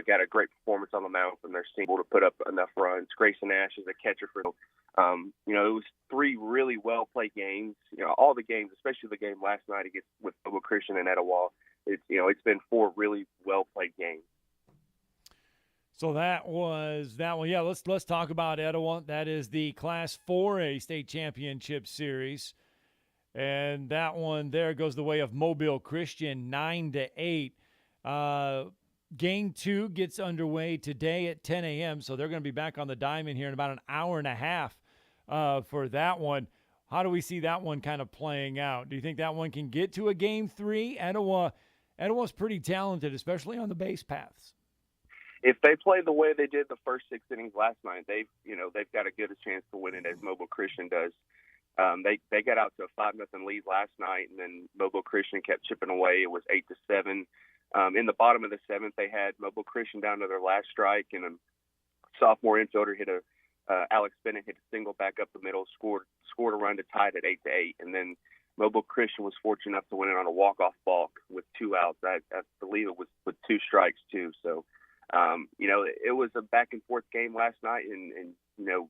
Got a great performance on the mound from their team, able to put up enough runs. Grayson Ash is a catcher for them. It was 3 really well played games. All the games, especially the game last night with Mobile Christian and Etowah. It's been 4 really well played games. So that was that one. Yeah, let's talk about Etowah. That is the Class 4A state championship series, and that one there goes the way of Mobile Christian, 9-8. Game 2 gets underway today at 10 a.m., so they're going to be back on the diamond here in about an hour and a half for that one. How do we see that one kind of playing out? Do you think that one can get to a Game 3? Etowah's pretty talented, especially on the base paths. If they play the way they did the first 6 innings last night, they've got as good a chance to win it as Mobile Christian does. They got out to a 5-0 lead last night, and then Mobile Christian kept chipping away. It was 8-7. In the bottom of the 7th, they had Mobile Christian down to their last strike, and a sophomore infielder Alex Bennett hit a single back up the middle, scored a run to tie it at 8-8, and then Mobile Christian was fortunate enough to win it on a walk-off balk with 2 outs. I believe it was with 2 strikes too. So, it was a back-and-forth game last night, and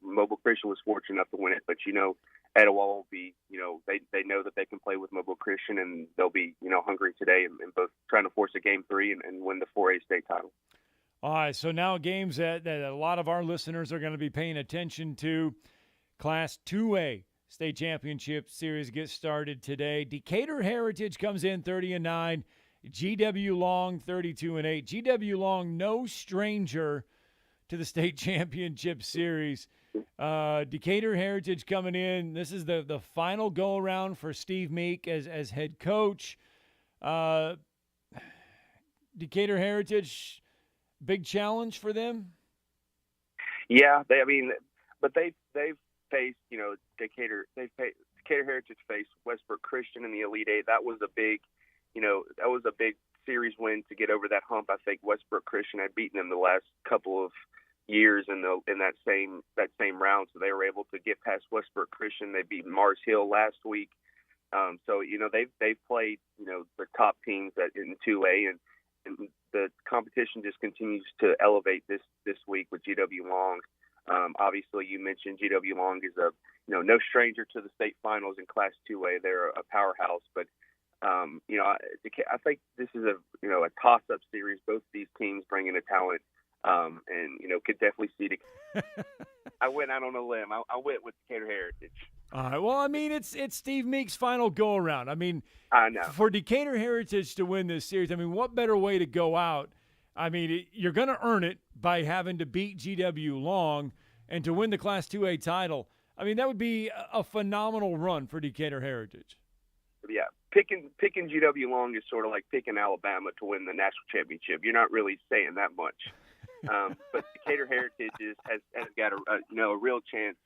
Mobile Christian was fortunate enough to win it. But Etowah will be, they know that they can play with Mobile Christian, and they'll be, hungry today and both trying to force a game 3 and win the 4A state title. All right, so now games that a lot of our listeners are going to be paying attention to. Class 2A state championship series gets started today. Decatur Heritage comes in 30-9. GW Long 32-8. GW Long, no stranger to the state championship series. Decatur Heritage coming in. This is the final go around for Steve Meek as head coach. Decatur Heritage, big challenge for them. Yeah, but they've faced Decatur. Decatur Heritage faced Westbrook Christian in the Elite Eight. That was a big series win to get over that hump. I think Westbrook Christian had beaten them the last couple of years in that same round, so they were able to get past Westbrook Christian. They beat Mars Hill last week. So they've played the top teams in 2A, and the competition just continues to elevate this week with GW Long. Obviously, you mentioned GW Long is no stranger to the state finals in Class 2A. They're a powerhouse, but I think this is a toss-up series. Both these teams bring in a talent, and could definitely see I went out on a limb. I went with Decatur Heritage. All right. Well, it's Steve Meek's final go-around. I know. For Decatur Heritage to win this series, what better way to go out? You're going to earn it by having to beat GW Long and to win the Class 2A title. That would be a phenomenal run for Decatur Heritage. Yeah, picking GW Long is sort of like picking Alabama to win the national championship. You're not really saying that much. But Decatur Heritage has got a real chance.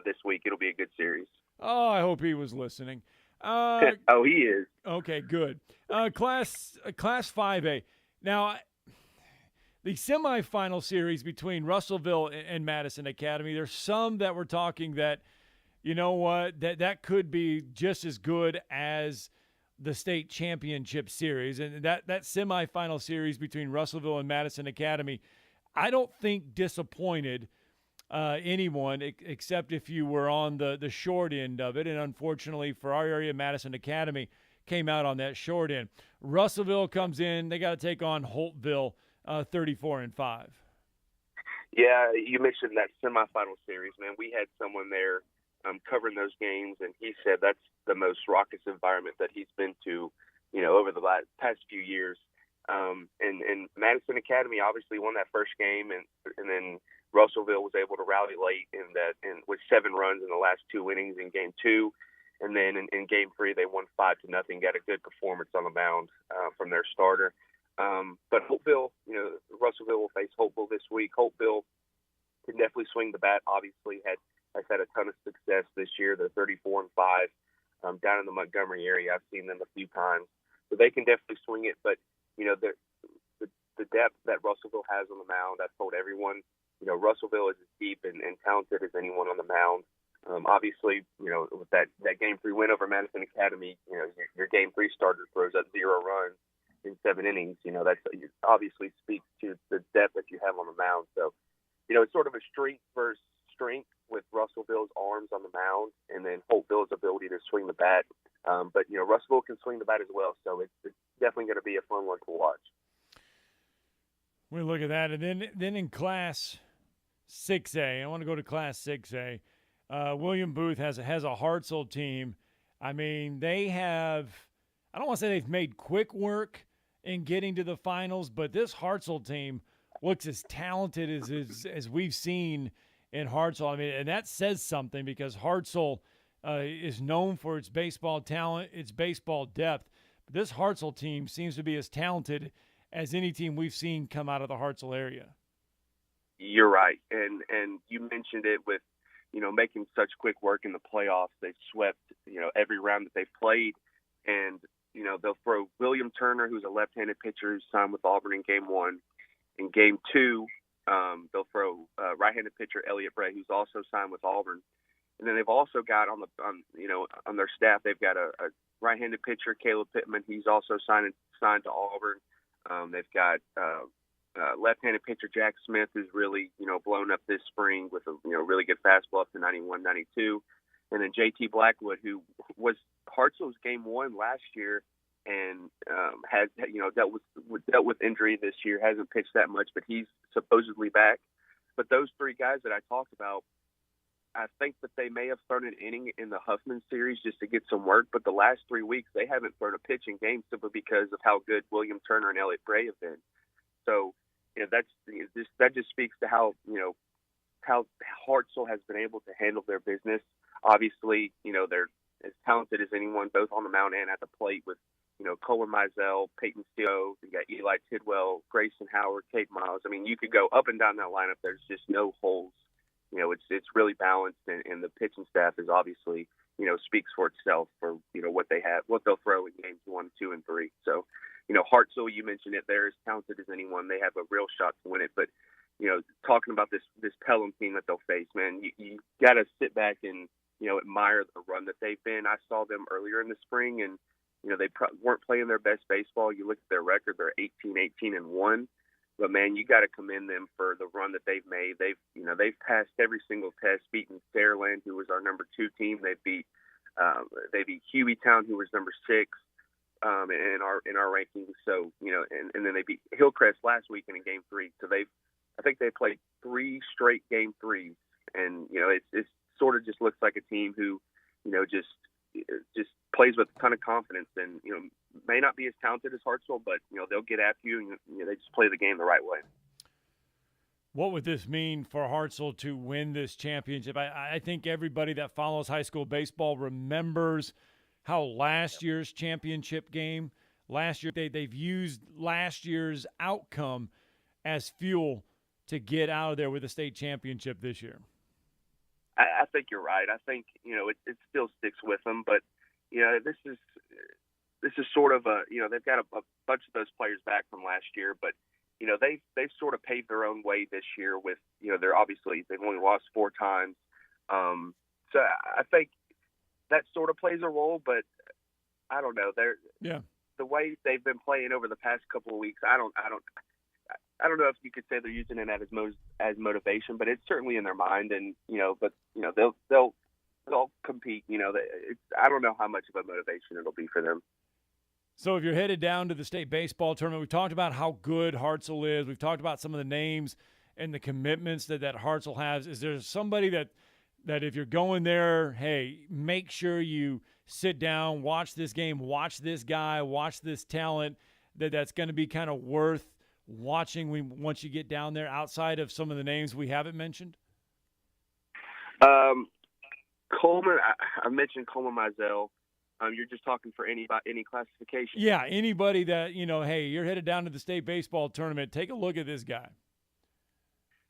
This week it'll be a good series. Oh, I hope he was listening. Oh, he is. Okay, good. Class 5A. Now, the semifinal series between Russellville and Madison Academy. There's some that were talking that, you know what, that could be just as good as the state championship series. And that semifinal series between Russellville and Madison Academy, I don't think disappointed anyone except if you were on the short end of it. And unfortunately for our area, Madison Academy came out on that short end. Russellville comes in. They got to take on Holtville 34-5. Yeah, you mentioned that semifinal series, man. We had someone there covering those games, and he said that's the most raucous environment that he's been to, over the past few years. And Madison Academy obviously won that first game, and then Russellville was able to rally late with 7 runs in the last 2 innings in game 2. And then in game 3, they won 5-0, got a good performance on the mound from their starter. But Holtville, Russellville will face Holtville this week. Holtville can definitely swing the bat. Obviously has had a ton of success this year. They're 34-5 down in the Montgomery area. I've seen them a few times. So they can definitely swing it. But, the depth that Russellville has on the mound, I've told everyone, Russellville is as deep and talented as anyone on the mound. Obviously, with that game 3 win over Madison Academy, your game 3 starter throws up 0 runs in 7 innings. That obviously speaks to the depth that you have on the mound. So, it's sort of a strength versus strength with Russellville's arms on the mound and then Holtville's ability to swing the bat. But Russellville can swing the bat as well. So it's definitely going to be a fun one to watch. We look at that. And then in Class 6A, I want to go to Class 6A. William Booth has a Hartselle team. I mean, they have – I don't want to say they've made quick work in getting to the finals, but this Hartselle team looks as talented as we've seen in Hartselle. I mean, and that says something because Hartselle is known for its baseball talent, its baseball depth. But this Hartselle team seems to be as talented as any team we've seen come out of the Hartselle area. You're right. And you mentioned it with, making such quick work in the playoffs. They've swept, every round that they've played. And, they'll throw William Turner, who's a left-handed pitcher who signed with Auburn in game 1. In game 2, they'll throw right-handed pitcher Elliot Bray, who's also signed with Auburn. And then they've also got on their staff, they've got a right-handed pitcher, Caleb Pittman. He's also signed to Auburn. They've got left-handed pitcher Jack Smith, who's really blown up this spring with a really good fastball up to 91, 92. And then JT Blackwood, who was Hartselle's game 1 last year and has dealt with injury this year, hasn't pitched that much, but he's supposedly back. But those 3 guys that I talked about, I think that they may have thrown an inning in the Huffman series just to get some work, but the last 3 weeks they haven't thrown a pitch in game simply because of how good William Turner and Elliot Bray have been. So that just speaks to how Hartselle has been able to handle their business. Obviously, they're as talented as anyone, both on the mound and at the plate with, Colin Mizell, Peyton Steele, you got Eli Tidwell, Grayson Howard, Kate Miles. I mean, you could go up and down that lineup. There's just no holes. It's really balanced, and the pitching staff is obviously, speaks for itself for, what they have, what they'll throw in games 1, 2, and 3. So, Hartselle, you mentioned it, they're as talented as anyone. They have a real shot to win it. But, talking about this Pelham team that they'll face, man, you got to sit back and, admire the run that they've been. I saw them earlier in the spring, and, they weren't playing their best baseball. You look at their record, they're 18-1. But man, you got to commend them for the run that they've made. They've passed every single test, beaten Fairland, who was our number 2 team. They beat Hueytown, who was number 6 in our rankings. So and then they beat Hillcrest last weekend in game 3. So I think they played 3 straight game 3s, and it sort of just looks like a team who just plays with a ton of confidence, and may not be as talented as Hartselle, but they'll get after you, and they just play the game the right way. What would this mean for Hartselle to win this championship? I think everybody that follows high school baseball remembers how last year's championship game, they've used last year's outcome as fuel to get out of there with a state championship this year. I think you're right. I think it still sticks with them, but this is sort of they've got a bunch of those players back from last year, but they've sort of paved their own way this year with they've only lost 4 times. So I think that sort of plays a role, but I don't know. The way they've been playing over the past couple of weeks, I don't know if you could say they're using it as motivation, but it's certainly in their mind, and they'll compete. I don't know how much of a motivation it'll be for them. So if you're headed down to the state baseball tournament, we've talked about how good Hartselle is. We've talked about some of the names and the commitments that Hartselle has. Is there somebody that if you're going there, hey, make sure you sit down, watch this game, watch this guy, watch this talent, that's going to be kind of worth watching once you get down there, outside of some of the names we haven't mentioned? Coleman, I mentioned Coleman Mizell. You're just talking for any classification? Yeah, anybody that, hey, you're headed down to the state baseball tournament, take a look at this guy.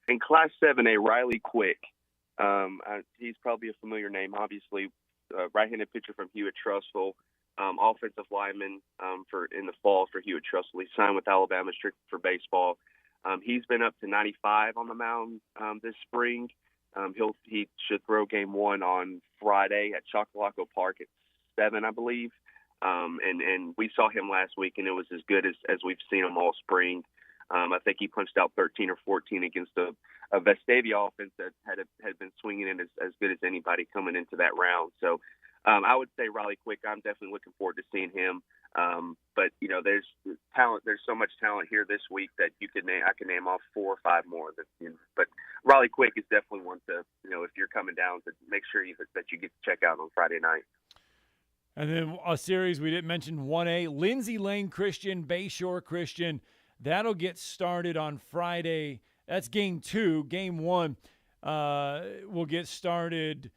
In Class 7A, Riley Quick. He's probably a familiar name, obviously. Right-handed pitcher from Hewitt-Trussville, offensive lineman in the fall for Hewitt-Trussville. He signed with Alabama strictly for baseball. He's been up to 95 on the mound this spring. He should throw game 1 on Friday at Chocolaco Park at 7, I believe. And we saw him last week, and it was as good as we've seen him all spring. I think he punched out 13 or 14 against a Vestavia offense that had been swinging it as good as anybody coming into that round. So I would say Riley Quick. I'm definitely looking forward to seeing him. But there's talent. There's so much talent here this week that I can name off 4 or 5 more. But Riley Quick is definitely one to if you're coming down, to make sure that you get to check out on Friday night. And then a series we didn't mention, 1A, Lindsay Lane Christian, Bayshore Christian. That'll get started on Friday. That's game 2. Game 1 will get started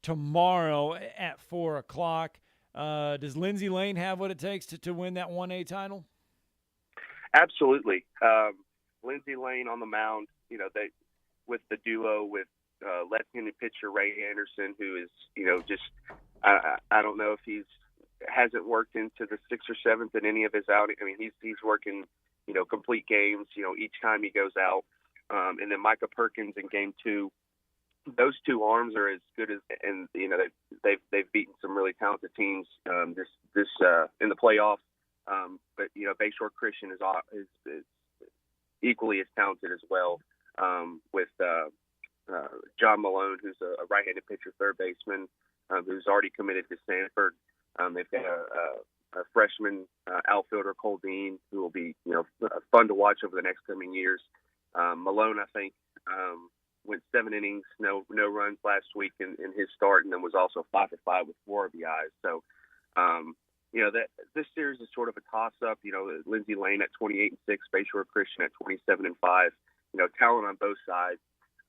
tomorrow at 4 o'clock. Does Lindsay Lane have what it takes to win that 1A title? Absolutely. Lindsay Lane on the mound, with the duo with left-handed pitcher Ray Anderson, who is, I don't know if hasn't worked into the 6th or 7th in any of his outings. I mean, he's working, complete games, each time he goes out. And then Micah Perkins in game 2. Those 2 arms are as good as, and they've beaten some really talented teams this in the playoffs. But Bayshore Christian is equally as talented as well. With John Malone, who's a right-handed pitcher, third baseman, who's already committed to Stanford. They've got a freshman outfielder, Cole Dean, who will be fun to watch over the next coming years. Malone, I think, went 7 innings, no runs last week in his start, and then was also 5 for 5 with 4 RBIs. So, that this series is sort of a toss-up. Lindsay Lane at 28-6, Bayshore Christian at 27-5. Talent on both sides.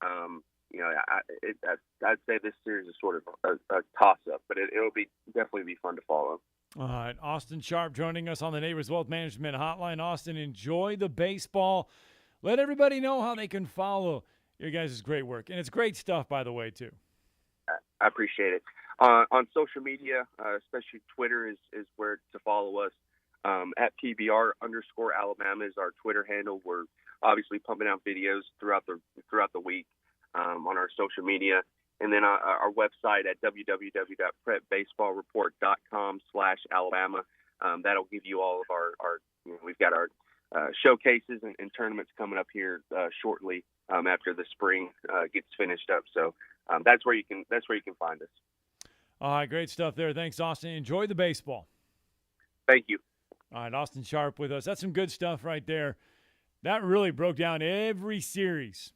I'd say this series is sort of a toss-up, but it'll definitely be fun to follow. All right, Austin Sharp joining us on the Neighbors Wealth Management Hotline. Austin, enjoy the baseball. Let everybody know how they can follow your guys' great work. And it's great stuff, by the way, too. I appreciate it. On social media, especially Twitter is where to follow us. At PBR_Alabama is our Twitter handle. We're obviously pumping out videos throughout the week on our social media. And then our website at www.prepbaseballreport.com/Alabama. That'll give you all of our we've got our showcases and tournaments coming up here shortly after the spring gets finished up. So that's where you can find us. All right, great stuff there. Thanks, Austin. Enjoy the baseball. Thank you. All right, Austin Sharp with us. That's some good stuff right there. That really broke down every series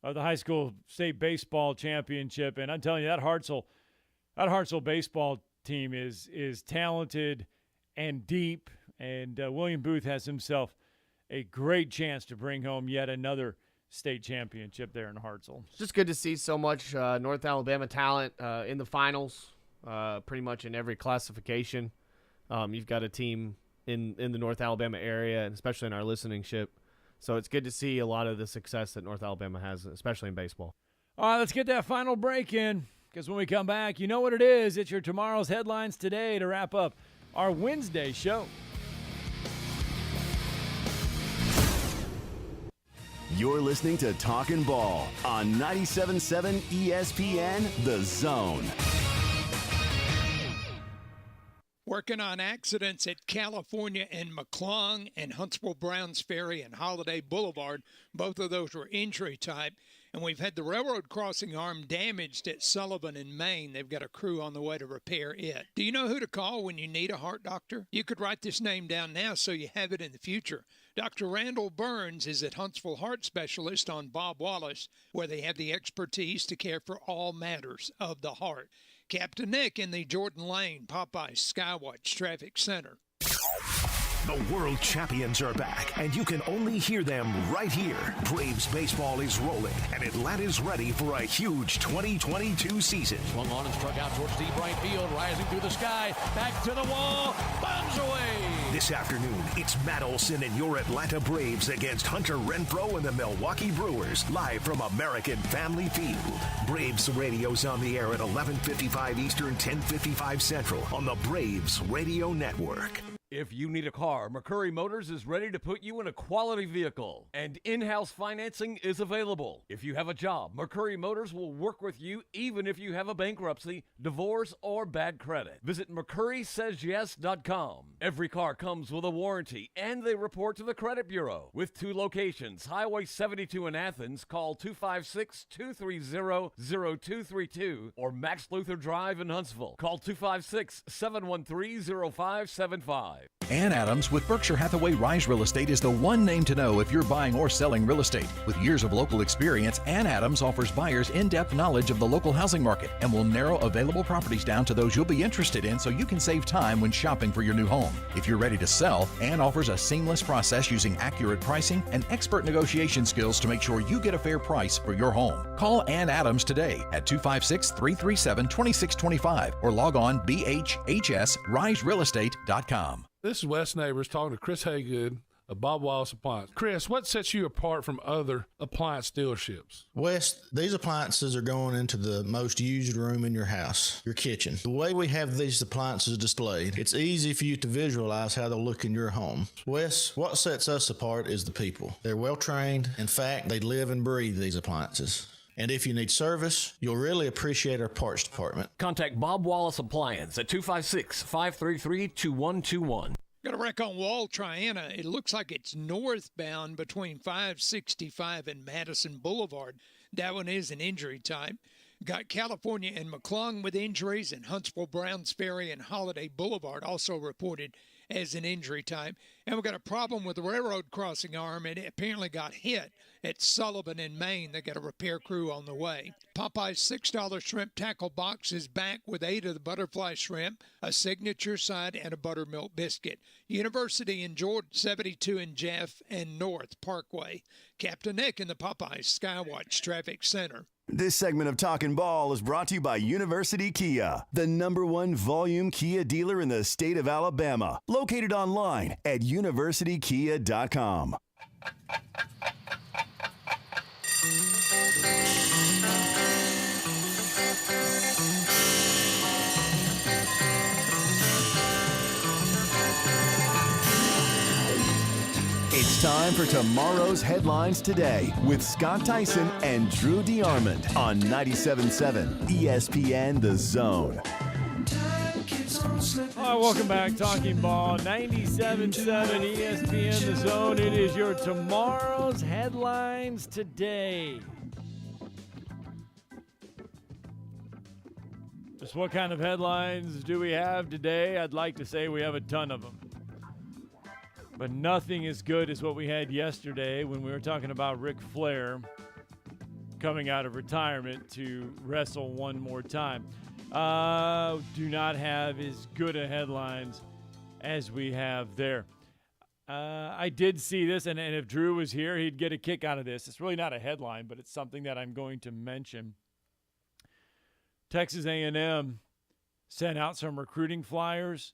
of the high school state baseball championship. And I'm telling you, that Hartselle baseball team is talented and deep. And William Booth has himself a great chance to bring home yet another state championship there in Hartselle. It's just good to see so much North Alabama talent in the finals, pretty much in every classification. You've got a team in the North Alabama area, and especially in our listening ship. So it's good to see a lot of the success that North Alabama has, especially in baseball. All right, let's get that final break in, because when we come back, you know what it is. It's your Tomorrow's Headlines Today to wrap up our Wednesday show. You're listening to Talkin' Ball on 97.7 ESPN The Zone. Working on accidents at California and McClung and Huntsville Browns Ferry and Holiday Boulevard. Both of those were injury type. And we've had the railroad crossing arm damaged at Sullivan in Maine. They've got a crew on the way to repair it. Do you know who to call when you need a heart doctor? You could write this name down now so you have it in the future. Dr. Randall Burns is at Huntsville Heart Specialist on Bob Wallace, where they have the expertise to care for all matters of the heart. Captain Nick in the Jordan Lane Popeye Skywatch Traffic Center. The world champions are back, and you can only hear them right here. Braves baseball is rolling, and Atlanta's ready for a huge 2022 season. Swung on and struck out towards deep right field, rising through the sky, back to the wall, bombs away. This afternoon, it's Matt Olson and your Atlanta Braves against Hunter Renfroe and the Milwaukee Brewers, live from American Family Field. Braves radio's on the air at 11:55 Eastern, 10:55 Central on the Braves Radio Network. If you need a car, McCurry Motors is ready to put you in a quality vehicle, and in-house financing is available. If you have a job, McCurry Motors will work with you even if you have a bankruptcy, divorce, or bad credit. Visit McCurrySaysYes.com. Every car comes with a warranty, and they report to the credit bureau. With 2 locations, Highway 72 in Athens, call 256-230-0232, or Max Luther Drive in Huntsville. Call 256-713-0575. Ann Adams with Berkshire Hathaway Rise Real Estate is the one name to know if you're buying or selling real estate. With years of local experience, Ann Adams offers buyers in-depth knowledge of the local housing market and will narrow available properties down to those you'll be interested in so you can save time when shopping for your new home. If you're ready to sell, Ann offers a seamless process using accurate pricing and expert negotiation skills to make sure you get a fair price for your home. Call Ann Adams today at 256-337-2625 or log on bhhsriserealestate.com. This is Wes Neighbors talking to Chris Haygood of Bob Wallace Appliance. Chris, what sets you apart from other appliance dealerships? Wes, these appliances are going into the most used room in your house, your kitchen. The way we have these appliances displayed, it's easy for you to visualize how they'll look in your home. Wes, what sets us apart is the people. They're well trained. In fact, they live and breathe these appliances. And if you need service, you'll really appreciate our parts department. Contact Bob Wallace Appliance at 256-533-2121. Got a wreck on Wall Triana. It looks like it's northbound between 565 and Madison Boulevard. That one is an injury type. Got California and McClung with injuries, and Huntsville, Browns Ferry, and Holiday Boulevard also reported as an injury type. And we've got a problem with the railroad crossing arm, and it apparently got hit at Sullivan in Maine. They got a repair crew on the way. Popeye's $6 shrimp tackle box is back with 8 of the butterfly shrimp, a signature side, and a buttermilk biscuit. University in Jordan, 72 in Jeff and North Parkway. Captain Nick in the Popeyes Skywatch Traffic Center. This segment of Talkin' Ball is brought to you by University Kia, the #1 volume Kia dealer in the state of Alabama. Located online at universitykia.com. It's time for tomorrow's headlines today with Scott Tyson and Drew DeArmond on 97.7 ESPN The Zone. All right, welcome back. Talking Ball, 97.7 ESPN The Zone. It is your tomorrow's headlines today. Just what kind of headlines do we have today? I'd like to say we have a ton of them. But nothing as good as what we had yesterday when we were talking about Ric Flair coming out of retirement to wrestle one more time. Do not have as good a headlines as we have there. I did see this, and if Drew was here, he'd get a kick out of this. It's really not a headline, but it's something that I'm going to mention. Texas A&M sent out some recruiting flyers,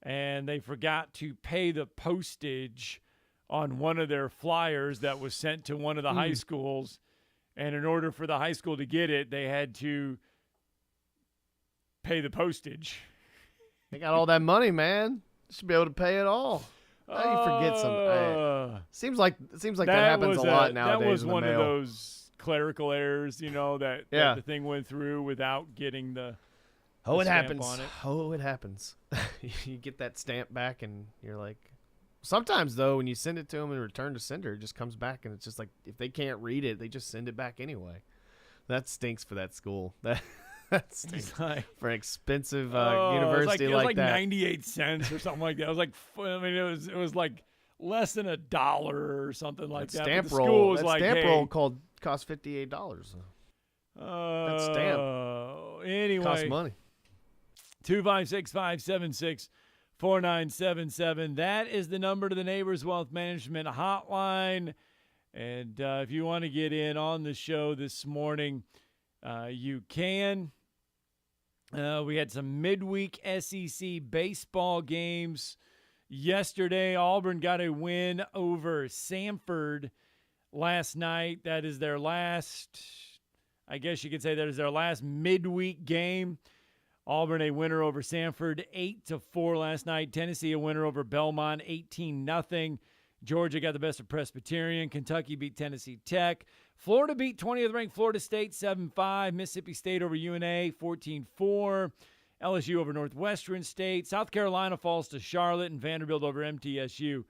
and they forgot to pay the postage on one of their flyers that was sent to one of the high schools. And in order for the high school to get it, they had to pay the postage. They got all that money, man. Should be able to pay it all. You forget some. Seems like that happens a lot nowadays. That was in the one mail. of those clerical errors, that the thing went through without getting the. Oh, the it stamp happens. on it. Oh, it happens. You get that stamp back, and you're like. Sometimes though, when you send it to them and return to sender, it just comes back, and it's just like if they can't read it, they just send it back anyway. That stinks for that school. That stinks for an expensive university it was like that. 98 cents or something like that. It was like, it was like less than $1 or something like that. Stamp But the roll. school was That like, stamp hey, roll cost $58. That stamp. Anyway, costs money. 256-576-4977. That is the number to the Neighbors Wealth Management Hotline. And if you want to get in on the show this morning, you can. We had some midweek SEC baseball games yesterday. Auburn got a win over Samford last night. That is their last, I guess you could say that is their last midweek game. Auburn a winner over Samford 8-4 last night. Tennessee a winner over Belmont 18-0. Georgia got the best of Presbyterian. Kentucky beat Tennessee Tech. Florida beat 20th ranked Florida State 7-5. Mississippi State over UNA 14-4. LSU over Northwestern State. South Carolina falls to Charlotte, and Vanderbilt over MTSU.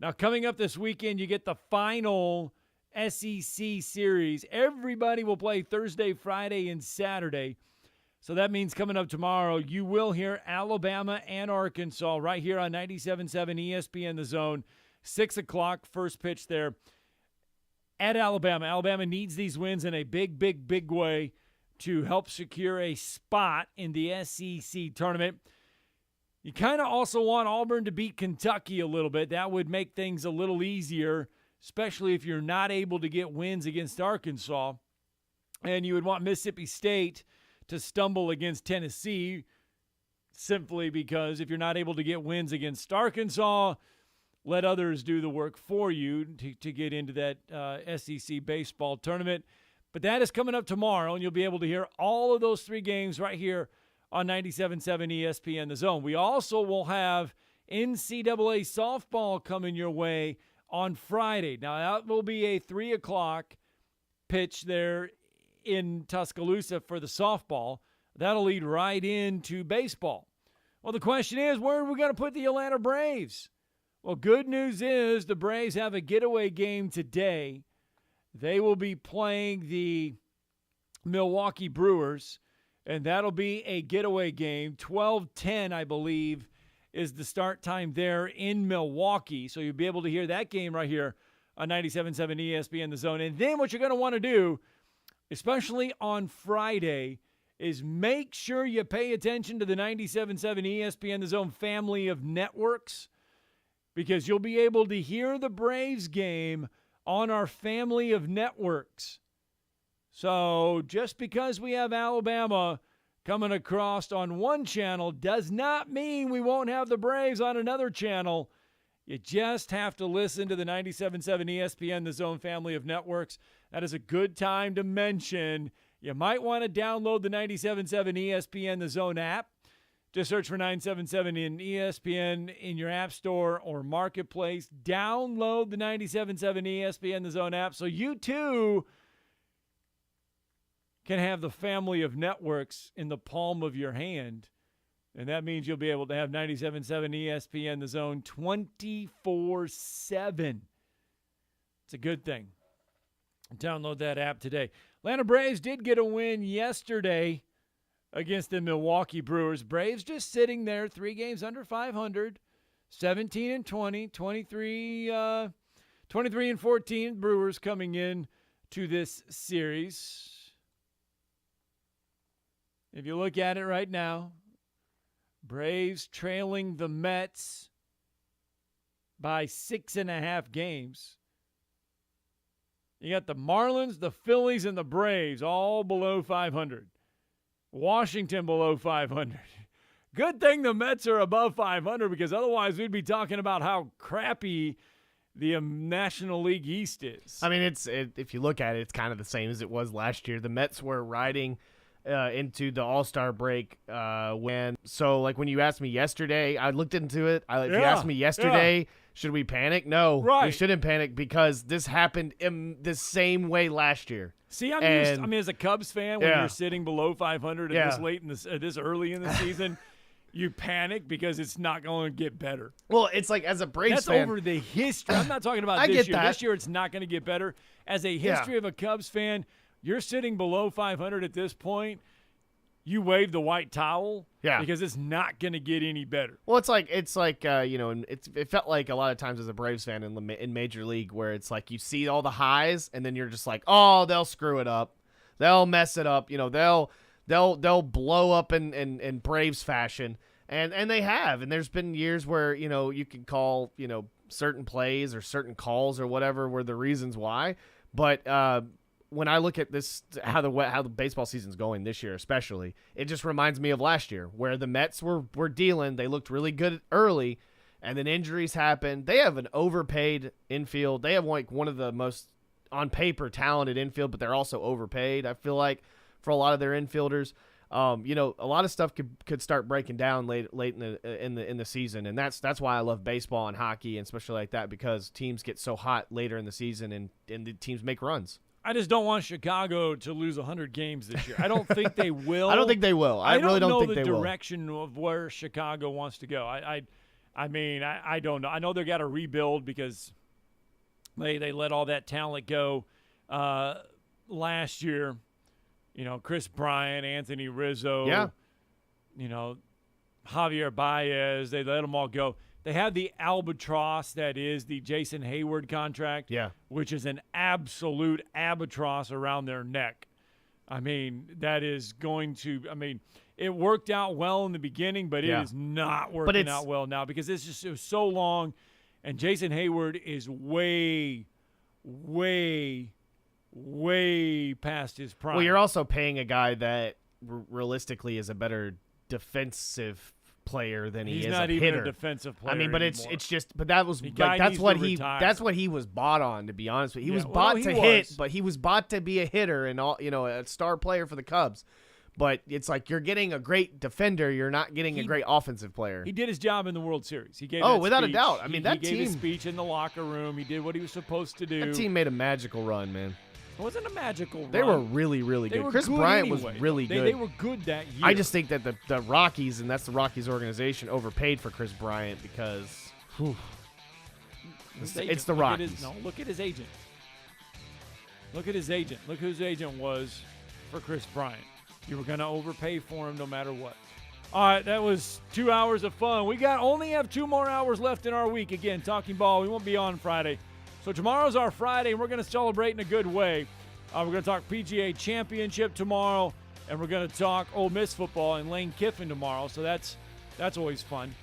Now coming up this weekend, you get the final SEC series. Everybody will play Thursday, Friday, and Saturday. So that means coming up tomorrow, you will hear Alabama and Arkansas right here on 97.7 ESPN The Zone. 6 o'clock, first pitch there at Alabama. Alabama needs these wins in a big, big, big way to help secure a spot in the SEC tournament. You kind of also want Auburn to beat Kentucky a little bit. That would make things a little easier, especially if you're not able to get wins against Arkansas. And you would want Mississippi State to stumble against Tennessee simply because if you're not able to get wins against Arkansas, let others do the work for you to get into that SEC baseball tournament. But that is coming up tomorrow, and you'll be able to hear all of those three games right here on 97.7 ESPN The Zone. We also will have NCAA softball coming your way on Friday. Now, that will be a 3 o'clock pitch there in Tuscaloosa for the softball. That'll lead right into baseball. Well, the question is, where are we going to put the Atlanta Braves? Well, good news is the Braves have a getaway game today. They will be playing the Milwaukee Brewers, and that'll be a getaway game. 12:10, I believe, is the start time there in Milwaukee. So you'll be able to hear that game right here on 97.7 ESPN The Zone. And then what you're going to want to do, especially on Friday, is make sure you pay attention to the 97.7 ESPN The Zone family of networks, because you'll be able to hear the Braves game on our family of networks. So just because we have Alabama coming across on one channel does not mean we won't have the Braves on another channel. You just have to listen to the 97.7 ESPN The Zone family of networks. That is a good time to mention. You might want to download the 97.7 ESPN The Zone app. Just search for 977 in ESPN in your app store or marketplace. Download the 97.7 ESPN The Zone app so you too can have the family of networks in the palm of your hand. And that means you'll be able to have 97.7 ESPN The Zone 24/7. It's a good thing. Download that app today. Atlanta Braves did get a win yesterday against the Milwaukee Brewers. Braves just sitting there, 3 games under 500, 17-20, 23-14. Brewers coming in to this series. If you look at it right now, Braves trailing the Mets by 6.5 games. You got the Marlins, the Phillies, and the Braves all below 500. Washington below 500. Good thing the Mets are above 500, because otherwise we'd be talking about how crappy the National League East is. I mean, if you look at it, it's kind of the same as it was last year. The Mets were riding into the All-Star break when you asked me yesterday, I looked into it. If you asked me yesterday, should we panic? No, we shouldn't panic because this happened in the same way last year. See, as a Cubs fan, when you're sitting below 500 at this late in this early in the season, you panic because it's not going to get better. Well, it's like as a Braves fan. That's over the history. I'm not talking about this year. That. This year it's not going to get better. As a history of a Cubs fan, you're sitting below 500 at this point. You wave the white towel because it's not going to get any better. Well, it felt like a lot of times as a Braves fan in Major League where it's like you see all the highs and then you're just like, oh, they'll screw it up. They'll mess it up. They'll blow up in Braves fashion. And they have. And there's been years where, you can call, certain plays or certain calls or whatever were the reasons why. But when I look at this, how the baseball season's going this year especially, it just reminds me of last year where the Mets were dealing. They looked really good early, and then injuries happened. They have an overpaid infield. They have one of the most, on paper, talented infield, but they're also overpaid, I feel like, for a lot of their infielders. A lot of stuff could start breaking down late in the season, and that's why I love baseball and hockey, and especially like that, because teams get so hot later in the season and the teams make runs. I just don't want Chicago to lose 100 games this year. I don't think they will. I don't think they will. I really don't think they will. I don't know the direction of where Chicago wants to go. I don't know. I know they got to rebuild because they let all that talent go last year. Chris Bryant, Anthony Rizzo, Javier Baez, they let them all go. They have the albatross that is the Jason Hayward contract, which is an absolute albatross around their neck. That is going to – it worked out well in the beginning, but it is not working out well now because it was so long, and Jason Hayward is way, way, way past his prime. Well, you're also paying a guy that realistically is a better defensive player than he is a hitter. He's not even a defensive player. But it's just that was that's what he was bought on, to be honest with you. He was bought to hit, but he was bought to be a hitter and a star player for the Cubs. But it's like you're getting a great defender, you're not getting a great offensive player. He did his job in the World Series. He gave without speech. A doubt. He gave his speech in the locker room. He did what he was supposed to do. That team made a magical run, man. It wasn't a magical run. They were really, really good. Chris Bryant was really good. They were good that year. I just think that the Rockies, and that's the Rockies organization, overpaid for Chris Bryant because it's the Rockies. Look at his agent. Look at his agent. Look who his agent was for Chris Bryant. You were going to overpay for him no matter what. All right, that was 2 hours of fun. We only have 2 more hours left in our week. Again, Talking Ball. We won't be on Friday. So tomorrow's our Friday, and we're going to celebrate in a good way. We're going to talk PGA Championship tomorrow, and we're going to talk Ole Miss football and Lane Kiffin tomorrow. So that's always fun.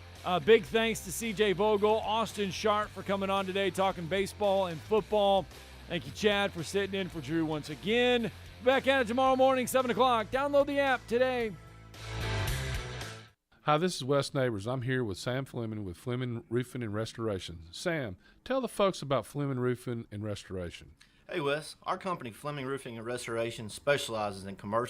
Big thanks to CJ Vogel, Austin Sharp for coming on today, talking baseball and football. Thank you, Chad, for sitting in for Drew once again. Back at it tomorrow morning, 7 o'clock. Download the app today. Hi, this is Wes Neighbors. I'm here with Sam Fleming with Fleming Roofing and Restoration. Sam, tell the folks about Fleming Roofing and Restoration. Hey, Wes. Our company, Fleming Roofing and Restoration, specializes in commercial